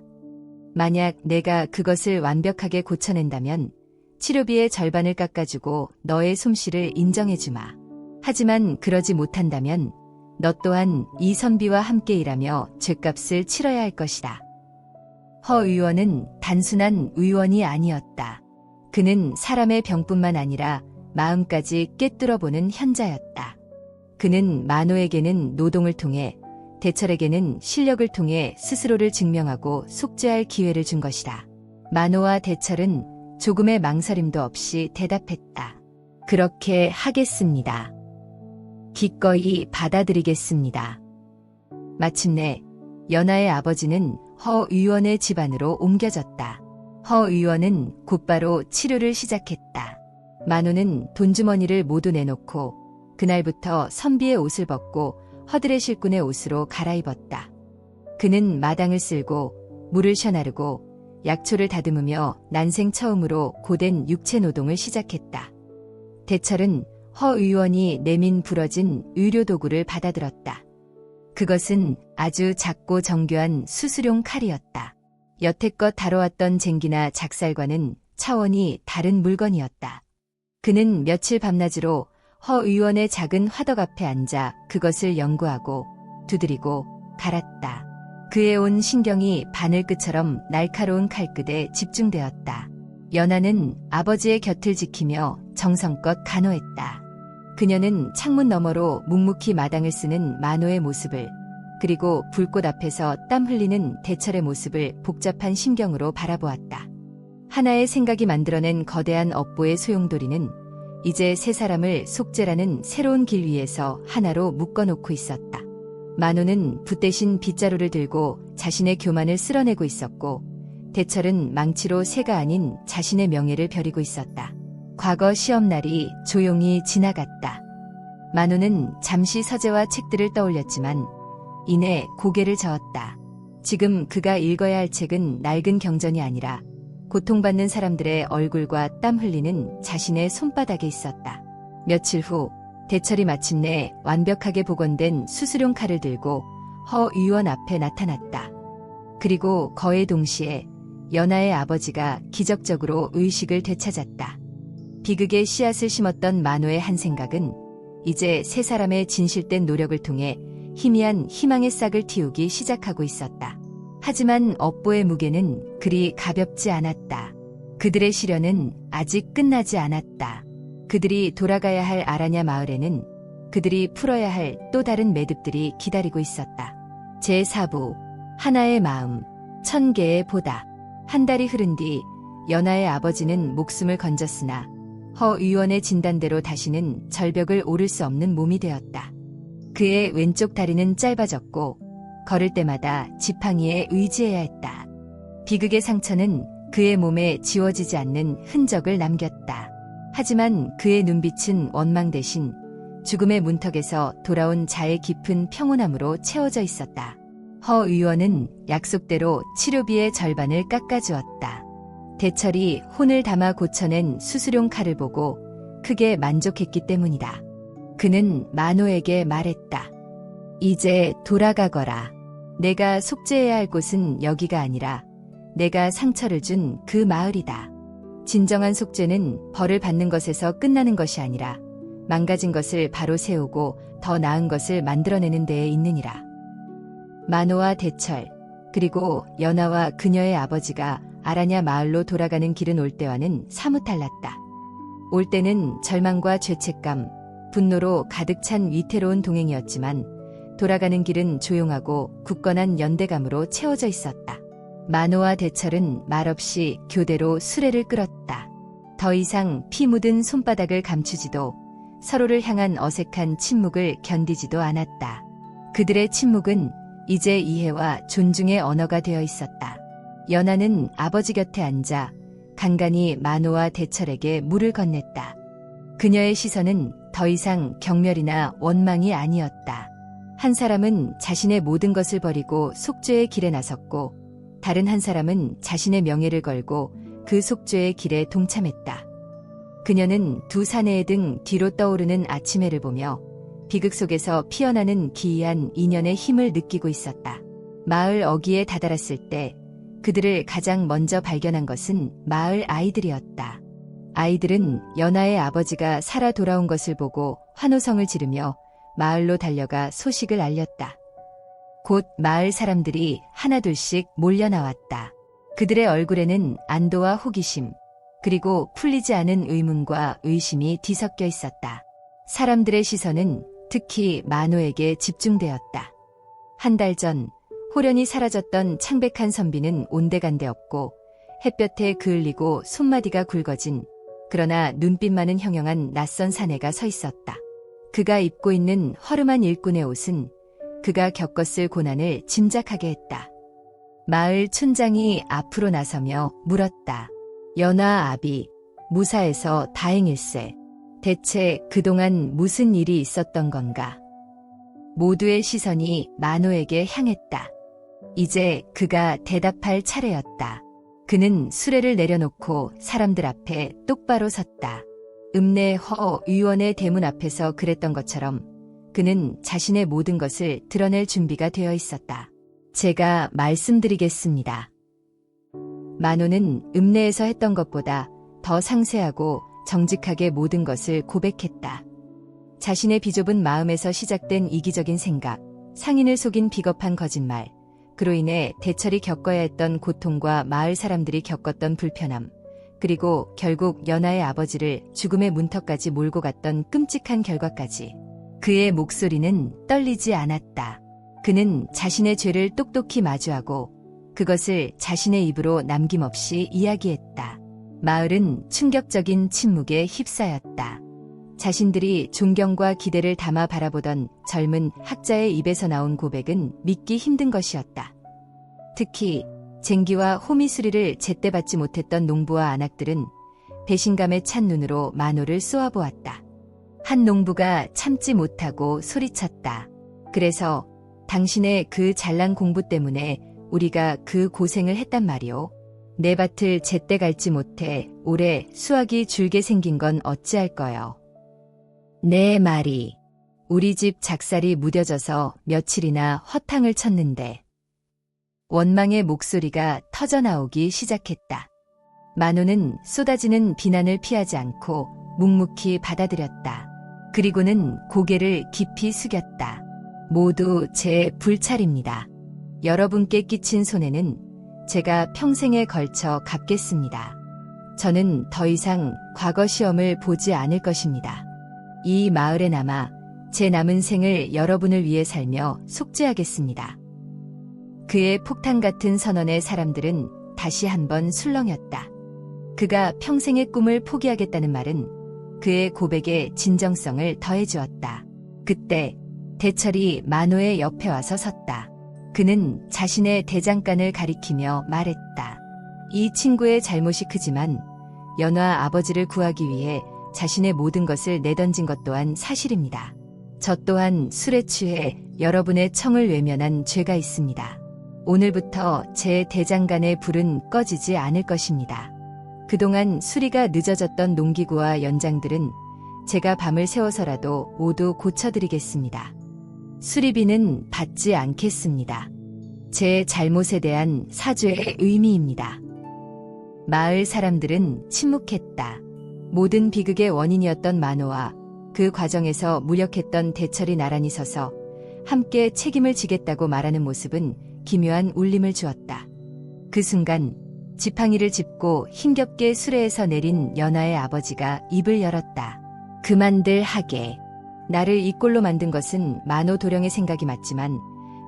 만약 내가 그것을 완벽하게 고쳐낸다면 치료비의 절반을 깎아주고 너의 솜씨를 인정해주마. 하지만 그러지 못한다면 너 또한 이 선비와 함께 일하며 죗값을 치러야 할 것이다. 허 의원은 단순한 의원이 아니었다. 그는 사람의 병뿐만 아니라 마음까지 꿰뚫어보는 현자였다. 그는 만호에게는 노동을 통해 대철에게는 실력을 통해 스스로를 증명하고 속죄할 기회를 준 것이다. 만호와 대철은 조금의 망설임도 없이 대답했다. 그렇게 하겠습니다. 기꺼이 받아들이겠습니다. 마침내 연하의 아버지는 허 의원의 집안으로 옮겨졌다. 허 의원은 곧바로 치료를 시작했다. 만호는 돈주머니를 모두 내놓고 그날부터 선비의 옷을 벗고 허드렛 일꾼의 옷으로 갈아입었다. 그는 마당을 쓸고 물을 셔나르고 약초를 다듬으며 난생 처음으로 고된 육체 노동을 시작했다. 대철은 허 의원이 내민 부러진 의료도구를 받아들었다. 그것은 아주 작고 정교한 수술용 칼이었다. 여태껏 다뤄왔던 쟁기나 작살과는 차원이 다른 물건이었다. 그는 며칠 밤낮으로 허 의원의 작은 화덕 앞에 앉아 그것을 연구하고 두드리고 갈았다. 그의 온 신경이 바늘끝처럼 날카로운 칼끝에 집중되었다. 연하는 아버지의 곁을 지키며 정성껏 간호했다. 그녀는 창문 너머로 묵묵히 마당을 쓰는 만호의 모습을, 그리고 불꽃 앞에서 땀 흘리는 대철의 모습을 복잡한 심경으로 바라보았다. 하나의 생각이 만들어낸 거대한 업보의 소용돌이는 이제 세 사람을 속죄라는 새로운 길 위에서 하나로 묶어놓고 있었다. 만호는 붓 대신 빗자루를 들고 자신의 교만을 쓸어내고 있었고, 대철은 망치로 새가 아닌 자신의 명예를 벼리고 있었다. 과거 시험날이 조용히 지나갔다. 만호는 잠시 서재와 책들을 떠올렸지만 이내 고개를 저었다. 지금 그가 읽어야 할 책은 낡은 경전이 아니라 고통받는 사람들의 얼굴과 땀 흘리는 자신의 손바닥에 있었다. 며칠 후 대철이 마침내 완벽하게 복원된 수술용 칼을 들고 허 의원 앞에 나타났다. 그리고 거의 동시에 연하의 아버지가 기적적으로 의식을 되찾았다. 비극의 씨앗을 심었던 만호의 한 생각은 이제 세 사람의 진실된 노력을 통해 희미한 희망의 싹을 틔우기 시작하고 있었다. 하지만 업보의 무게는 그리 가볍지 않았다. 그들의 시련은 아직 끝나지 않았다. 그들이 돌아가야 할 아라냐 마을에는 그들이 풀어야 할 또 다른 매듭들이 기다리고 있었다. 제4부 하나의 마음, 1000개의 보다. 한 달이 흐른 뒤 연하의 아버지는 목숨을 건졌으나 허 의원의 진단대로 다시는 절벽을 오를 수 없는 몸이 되었다. 그의 왼쪽 다리는 짧아졌고 걸을 때마다 지팡이에 의지해야 했다. 비극의 상처는 그의 몸에 지워지지 않는 흔적을 남겼다. 하지만 그의 눈빛은 원망 대신 죽음의 문턱에서 돌아온 자의 깊은 평온함으로 채워져 있었다. 허 의원은 약속대로 치료비의 절반을 깎아주었다. 대철이 혼을 담아 고쳐낸 수술용 칼을 보고 크게 만족했기 때문이다. 그는 만호에게 말했다. 이제 돌아가거라. 내가 속죄해야 할 곳은 여기가 아니라 내가 상처를 준 그 마을이다. 진정한 속죄는 벌을 받는 것에서 끝나는 것이 아니라 망가진 것을 바로 세우고 더 나은 것을 만들어내는 데에 있느니라. 만호와 대철, 그리고 연하와 그녀의 아버지가 아라냐 마을로 돌아가는 길은 올 때와는 사뭇 달랐다. 올 때는 절망과 죄책감, 분노로 가득 찬 위태로운 동행이었지만 돌아가는 길은 조용하고 굳건한 연대감으로 채워져 있었다. 만호와 대철은 말없이 교대로 수레를 끌었다. 더 이상 피 묻은 손바닥을 감추지도 서로를 향한 어색한 침묵을 견디지도 않았다. 그들의 침묵은 이제 이해와 존중의 언어가 되어 있었다. 연하는 아버지 곁에 앉아 간간히 만호와 대철에게 물을 건넸다. 그녀의 시선은 더 이상 경멸이나 원망이 아니었다. 한 사람은 자신의 모든 것을 버리고 속죄의 길에 나섰고 다른 한 사람은 자신의 명예를 걸고 그 속죄의 길에 동참했다. 그녀는 두 사내의 등 뒤로 떠오르는 아침해를 보며 비극 속에서 피어나는 기이한 인연의 힘을 느끼고 있었다. 마을 어귀에 다다랐을 때 그들을 가장 먼저 발견한 것은 마을 아이들이었다. 아이들은 연하의 아버지가 살아 돌아온 것을 보고 환호성을 지르며 마을로 달려가 소식을 알렸다. 곧 마을 사람들이 하나둘씩 몰려나왔다. 그들의 얼굴에는 안도와 호기심, 그리고 풀리지 않은 의문과 의심이 뒤섞여 있었다. 사람들의 시선은 특히 만호에게 집중되었다. 한 달 전 호련히 사라졌던 창백한 선비는 온데간데 없고 햇볕에 그을리고 손마디가 굵어진 그러나 눈빛만은 형형한 낯선 사내가 서 있었다. 그가 입고 있는 허름한 일꾼의 옷은 그가 겪었을 고난을 짐작하게 했다. 마을 촌장이 앞으로 나서며 물었다. 연하 아비, 무사해서 다행일세. 대체 그동안 무슨 일이 있었던 건가? 모두의 시선이 만호에게 향했다. 이제 그가 대답할 차례였다. 그는 수레를 내려놓고 사람들 앞에 똑바로 섰다. 읍내허 의원의 대문 앞에서 그랬던 것처럼 그는 자신의 모든 것을 드러낼 준비가 되어 있었다. 제가 말씀드리겠습니다. 만호는 읍내에서 했던 것보다 더 상세하고 정직하게 모든 것을 고백했다. 자신의 비좁은 마음에서 시작된 이기적인 생각, 상인을 속인 비겁한 거짓말, 그로 인해 대철이 겪어야 했던 고통과 마을 사람들이 겪었던 불편함, 그리고 결국 연하의 아버지를 죽음의 문턱까지 몰고 갔던 끔찍한 결과까지. 그의 목소리는 떨리지 않았다. 그는 자신의 죄를 똑똑히 마주하고 그것을 자신의 입으로 남김없이 이야기했다. 마을은 충격적인 침묵에 휩싸였다. 자신들이 존경과 기대를 담아 바라보던 젊은 학자의 입에서 나온 고백은 믿기 힘든 것이었다. 특히 쟁기와 호미수리를 제때 받지 못했던 농부와 안악들은 배신감에 찬 눈으로 만호를 쏘아보았다. 한 농부가 참지 못하고 소리쳤다. 그래서 당신의 그 잘난 공부 때문에 우리가 그 고생을 했단 말이오. 내 밭을 제때 갈지 못해 올해 수확이 줄게 생긴 건 어찌할 거요. 내 말이 우리 집 작살이 무뎌져서 며칠이나 허탕을 쳤는데. 원망의 목소리가 터져나오기 시작했다. 만호는 쏟아지는 비난을 피하지 않고 묵묵히 받아들였다. 그리고는 고개를 깊이 숙였다. 모두 제 불찰입니다. 여러분께 끼친 손해는 제가 평생에 걸쳐 갚겠습니다. 저는 더 이상 과거 시험을 보지 않을 것입니다. 이 마을에 남아 제 남은 생을 여러분을 위해 살며 속죄하겠습니다. 그의 폭탄 같은 선언에 사람들은 다시 한번 술렁였다. 그가 평생의 꿈을 포기하겠다는 말은 그의 고백에 진정성을 더해주었다. 그때 대철이 만호의 옆에 와서 섰다. 그는 자신의 대장간을 가리키며 말했다. 이 친구의 잘못이 크지만 연화 아버지를 구하기 위해 자신의 모든 것을 내던진 것 또한 사실입니다. 저 또한 술에 취해 여러분의 청을 외면한 죄가 있습니다. 오늘부터 제 대장간의 불은 꺼지지 않을 것입니다. 그동안 수리가 늦어졌던 농기구와 연장들은 제가 밤을 새워서라도 모두 고쳐드리겠습니다. 수리비는 받지 않겠습니다. 제 잘못에 대한 사죄의 의미입니다. 마을 사람들은 침묵했다. 모든 비극의 원인이었던 만호와 그 과정에서 무력했던 대철이 나란히 서서 함께 책임을 지겠다고 말하는 모습은 기묘한 울림을 주었다. 그 순간 지팡이를 짚고 힘겹게 수레에서 내린 연하의 아버지가 입을 열었다. 그만들 하게. 나를 이 꼴로 만든 것은 만호 도령의 생각이 맞지만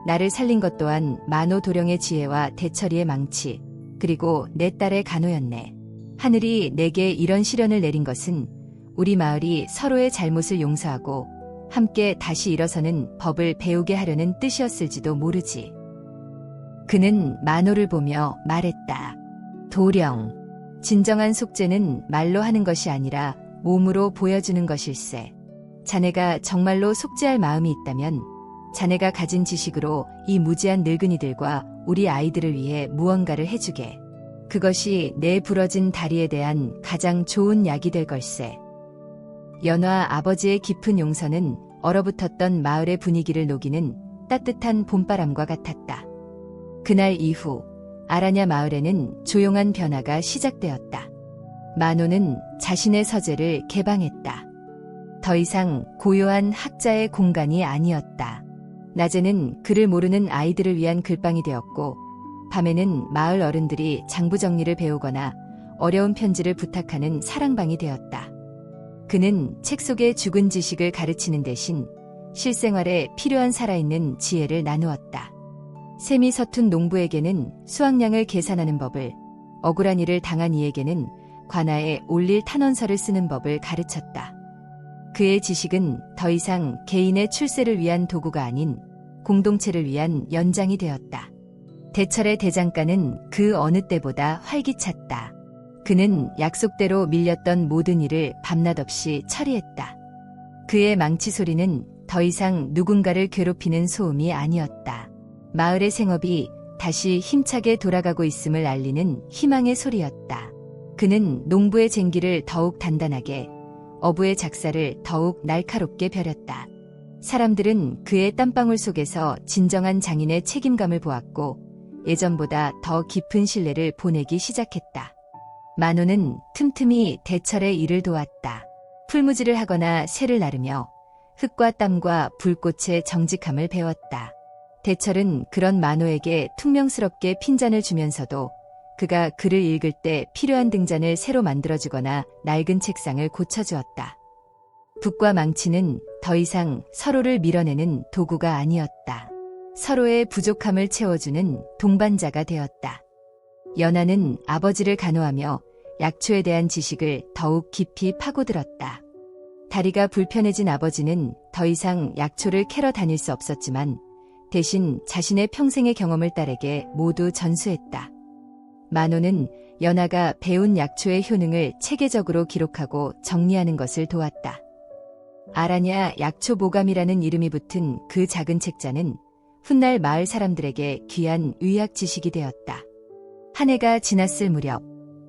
나를 살린 것 또한 만호 도령의 지혜와 대철이의 망치, 그리고 내 딸의 간호였네. 하늘이 내게 이런 시련을 내린 것은 우리 마을이 서로의 잘못을 용서하고 함께 다시 일어서는 법을 배우게 하려는 뜻이었을지도 모르지. 그는 만호를 보며 말했다. 도령, 진정한 속죄는 말로 하는 것이 아니라 몸으로 보여주는 것일세. 자네가 정말로 속죄할 마음이 있다면 자네가 가진 지식으로 이 무지한 늙은이들과 우리 아이들을 위해 무언가를 해주게. 그것이 내 부러진 다리에 대한 가장 좋은 약이 될 걸세. 연화 아버지의 깊은 용서는 얼어붙었던 마을의 분위기를 녹이는 따뜻한 봄바람과 같았다. 그날 이후 아라냐 마을에는 조용한 변화가 시작되었다. 만호는 자신의 서재를 개방했다. 더 이상 고요한 학자의 공간이 아니었다. 낮에는 글을 모르는 아이들을 위한 글방이 되었고, 밤에는 마을 어른들이 장부 정리를 배우거나 어려운 편지를 부탁하는 사랑방이 되었다. 그는 책 속의 죽은 지식을 가르치는 대신 실생활에 필요한 살아있는 지혜를 나누었다. 셈이 서툰 농부에게는 수확량을 계산하는 법을, 억울한 일을 당한 이에게는 관아에 올릴 탄원서를 쓰는 법을 가르쳤다. 그의 지식은 더 이상 개인의 출세를 위한 도구가 아닌 공동체를 위한 연장이 되었다. 대철의 대장간은 그 어느 때보다 활기찼다. 그는 약속대로 밀렸던 모든 일을 밤낮 없이 처리했다. 그의 망치 소리는 더 이상 누군가를 괴롭히는 소음이 아니었다. 마을의 생업이 다시 힘차게 돌아가고 있음을 알리는 희망의 소리였다. 그는 농부의 쟁기를 더욱 단단하게, 어부의 작사를 더욱 날카롭게 벼렸다. 사람들은 그의 땀방울 속에서 진정한 장인의 책임감을 보았고 예전보다 더 깊은 신뢰를 보내기 시작했다. 만호는 틈틈이 대철의 일을 도왔다. 풀무지를 하거나 새를 나르며 흙과 땀과 불꽃의 정직함을 배웠다. 대철은 그런 만호에게 퉁명스럽게 핀잔을 주면서도 그가 글을 읽을 때 필요한 등잔을 새로 만들어주거나 낡은 책상을 고쳐주었다. 붓과 망치는 더 이상 서로를 밀어내는 도구가 아니었다. 서로의 부족함을 채워주는 동반자가 되었다. 연하는 아버지를 간호하며 약초에 대한 지식을 더욱 깊이 파고들었다. 다리가 불편해진 아버지는 더 이상 약초를 캐러 다닐 수 없었지만 대신 자신의 평생의 경험을 딸에게 모두 전수했다. 만호는 연하가 배운 약초의 효능을 체계적으로 기록하고 정리하는 것을 도왔다. 아라냐 약초보감이라는 이름이 붙은 그 작은 책자는 훗날 마을 사람들에게 귀한 의학 지식이 되었다. 한 해가 지났을 무렵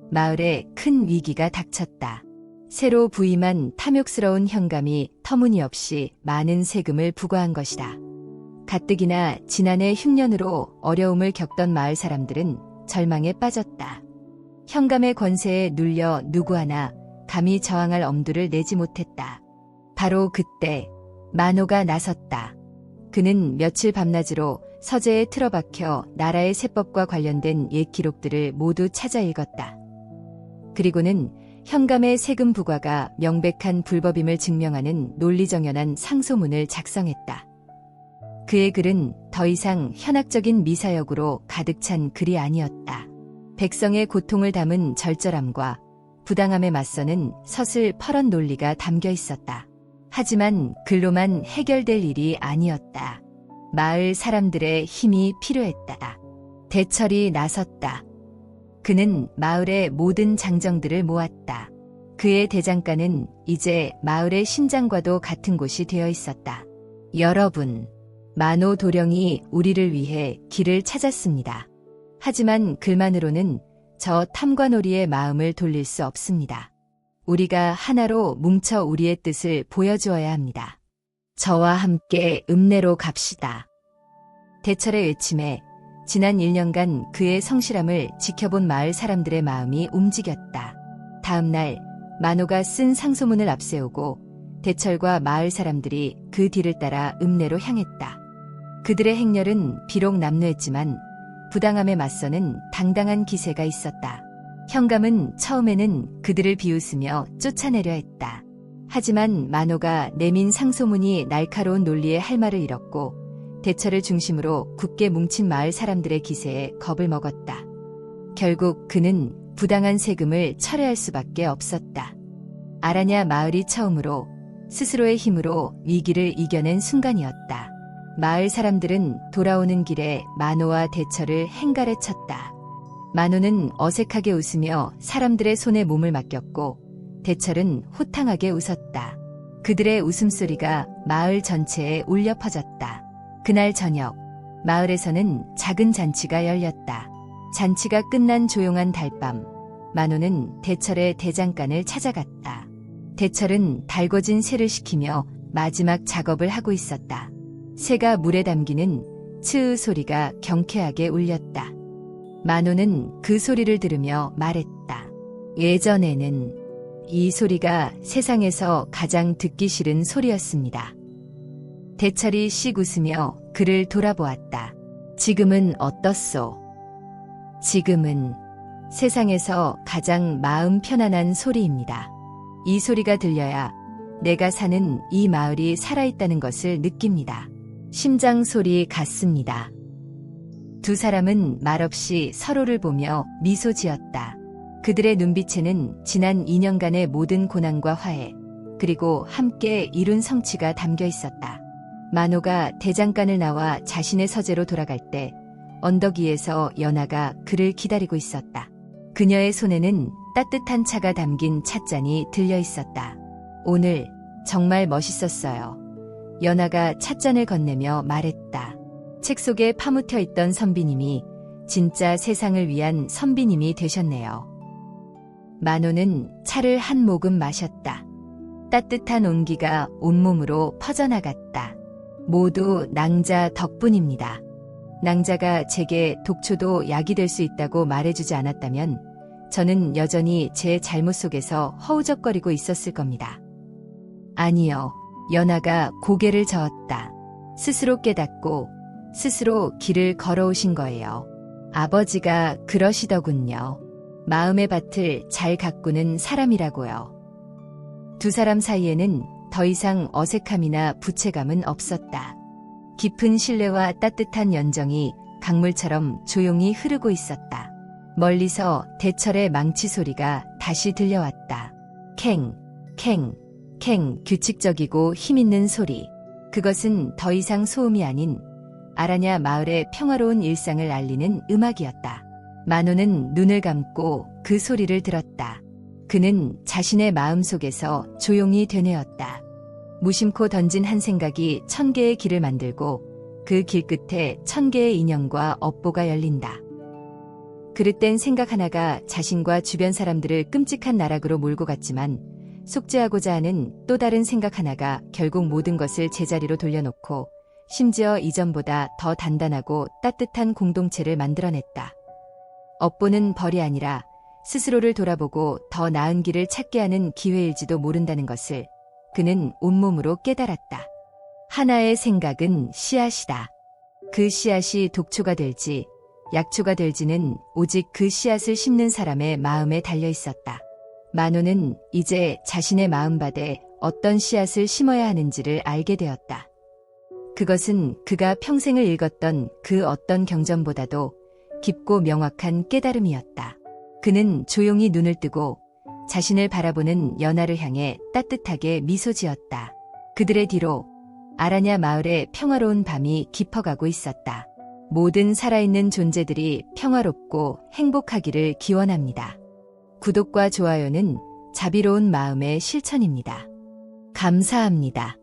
마을에 큰 위기가 닥쳤다. 새로 부임한 탐욕스러운 현감이 터무니없이 많은 세금을 부과한 것이다. 가뜩이나 지난해 흉년으로 어려움을 겪던 마을 사람들은 절망에 빠졌다. 현감의 권세에 눌려 누구 하나 감히 저항할 엄두를 내지 못했다. 바로 그때 만호가 나섰다. 그는 며칠 밤낮으로 서재에 틀어박혀 나라의 세법과 관련된 옛 기록들을 모두 찾아 읽었다. 그리고는 현감의 세금 부과가 명백한 불법임을 증명하는 논리정연한 상소문을 작성했다. 그의 글은 더 이상 현학적인 미사역으로 가득 찬 글이 아니었다. 백성의 고통을 담은 절절함과 부당함에 맞서는 서슬 퍼런 논리가 담겨 있었다. 하지만 글로만 해결될 일이 아니었다. 마을 사람들의 힘이 필요했다. 대철이 나섰다. 그는 마을의 모든 장정들을 모았다. 그의 대장간은 이제 마을의 심장과도 같은 곳이 되어 있었다. 여러분, 만호 도령이 우리를 위해 길을 찾았습니다. 하지만 글만으로는 저 탐관오리의 마음을 돌릴 수 없습니다. 우리가 하나로 뭉쳐 우리의 뜻을 보여주어야 합니다. 저와 함께 읍내로 갑시다. 대철의 외침에 지난 1년간 그의 성실함을 지켜본 마을 사람들의 마음이 움직였다. 다음 날 만호가 쓴 상소문을 앞세우고 대철과 마을 사람들이 그 뒤를 따라 읍내로 향했다. 그들의 행렬은 비록 남루했지만 부당함에 맞서는 당당한 기세가 있었다. 현감은 처음에는 그들을 비웃으며 쫓아내려 했다. 하지만 만호가 내민 상소문이 날카로운 논리의 할 말을 잃었고 대철을 중심으로 굳게 뭉친 마을 사람들의 기세에 겁을 먹었다. 결국 그는 부당한 세금을 철회할 수밖에 없었다. 아라냐 마을이 처음으로 스스로의 힘으로 위기를 이겨낸 순간이었다. 마을 사람들은 돌아오는 길에 만호와 대철을 행갈에 쳤다. 만호는 어색하게 웃으며 사람들의 손에 몸을 맡겼고 대철은 호탕하게 웃었다. 그들의 웃음소리가 마을 전체에 울려 퍼졌다. 그날 저녁 마을에서는 작은 잔치가 열렸다. 잔치가 끝난 조용한 달밤 만호는 대철의 대장간을 찾아갔다. 대철은 달궈진 새를 식히며 마지막 작업을 하고 있었다. 새가 물에 담기는 츠으 소리가 경쾌하게 울렸다. 만호는 그 소리를 들으며 말했다. 예전에는 이 소리가 세상에서 가장 듣기 싫은 소리였습니다. 대철이 씩 웃으며 그를 돌아보았다. 지금은 어떻소? 지금은 세상에서 가장 마음 편안한 소리입니다. 이 소리가 들려야 내가 사는 이 마을이 살아있다는 것을 느낍니다. 심장 소리 같습니다. 두 사람은 말없이 서로를 보며 미소 지었다. 그들의 눈빛에는 지난 2년간의 모든 고난과 화해, 그리고 함께 이룬 성취가 담겨 있었다. 만호가 대장간을 나와 자신의 서재로 돌아갈 때 언덕 위에서 연하가 그를 기다리고 있었다. 그녀의 손에는 따뜻한 차가 담긴 찻잔이 들려 있었다. 오늘 정말 멋있었어요. 연하가 찻잔을 건네며 말했다. 책 속에 파묻혀 있던 선비님이 진짜 세상을 위한 선비님이 되셨네요. 만호는 차를 한 모금 마셨다. 따뜻한 온기가 온몸으로 퍼져나갔다. 모두 낭자 덕분입니다. 낭자가 제게 독초도 약이 될 수 있다고 말해주지 않았다면 저는 여전히 제 잘못 속에서 허우적거리고 있었을 겁니다. 아니요. 연하가 고개를 저었다. 스스로 깨닫고 스스로 길을 걸어오신 거예요. 아버지가 그러시더군요. 마음의 밭을 잘 가꾸는 사람이라고요. 두 사람 사이에는 더 이상 어색함이나 부채감은 없었다. 깊은 신뢰와 따뜻한 연정이 강물처럼 조용히 흐르고 있었다. 멀리서 대철의 망치 소리가 다시 들려왔다. 캥, 캥, 캥 규칙적이고 힘있는 소리. 그것은 더 이상 소음이 아닌 아라냐 마을의 평화로운 일상을 알리는 음악이었다. 만호는 눈을 감고 그 소리를 들었다. 그는 자신의 마음속에서 조용히 되뇌었다. 무심코 던진 한 생각이 1000개의 길을 만들고 그 길 끝에 1000개의 인연과 업보가 열린다. 그릇된 생각 하나가 자신과 주변 사람들을 끔찍한 나락으로 몰고 갔지만 속죄하고자 하는 또 다른 생각 하나가 결국 모든 것을 제자리로 돌려놓고 심지어 이전보다 더 단단하고 따뜻한 공동체를 만들어냈다. 업보는 벌이 아니라 스스로를 돌아보고 더 나은 길을 찾게 하는 기회일지도 모른다는 것을 그는 온몸으로 깨달았다. 하나의 생각은 씨앗이다. 그 씨앗이 독초가 될지 약초가 될지는 오직 그 씨앗을 심는 사람의 마음에 달려 있었다. 만호는 이제 자신의 마음밭에 어떤 씨앗을 심어야 하는지를 알게 되었다. 그것은 그가 평생을 읽었던 그 어떤 경전보다도 깊고 명확한 깨달음이었다. 그는 조용히 눈을 뜨고 자신을 바라보는 연하를 향해 따뜻하게 미소 지었다. 그들의 뒤로 아라냐 마을의 평화로운 밤이 깊어가고 있었다. 모든 살아있는 존재들이 평화롭고 행복하기를 기원합니다. 구독과 좋아요는 자비로운 마음의 실천입니다. 감사합니다.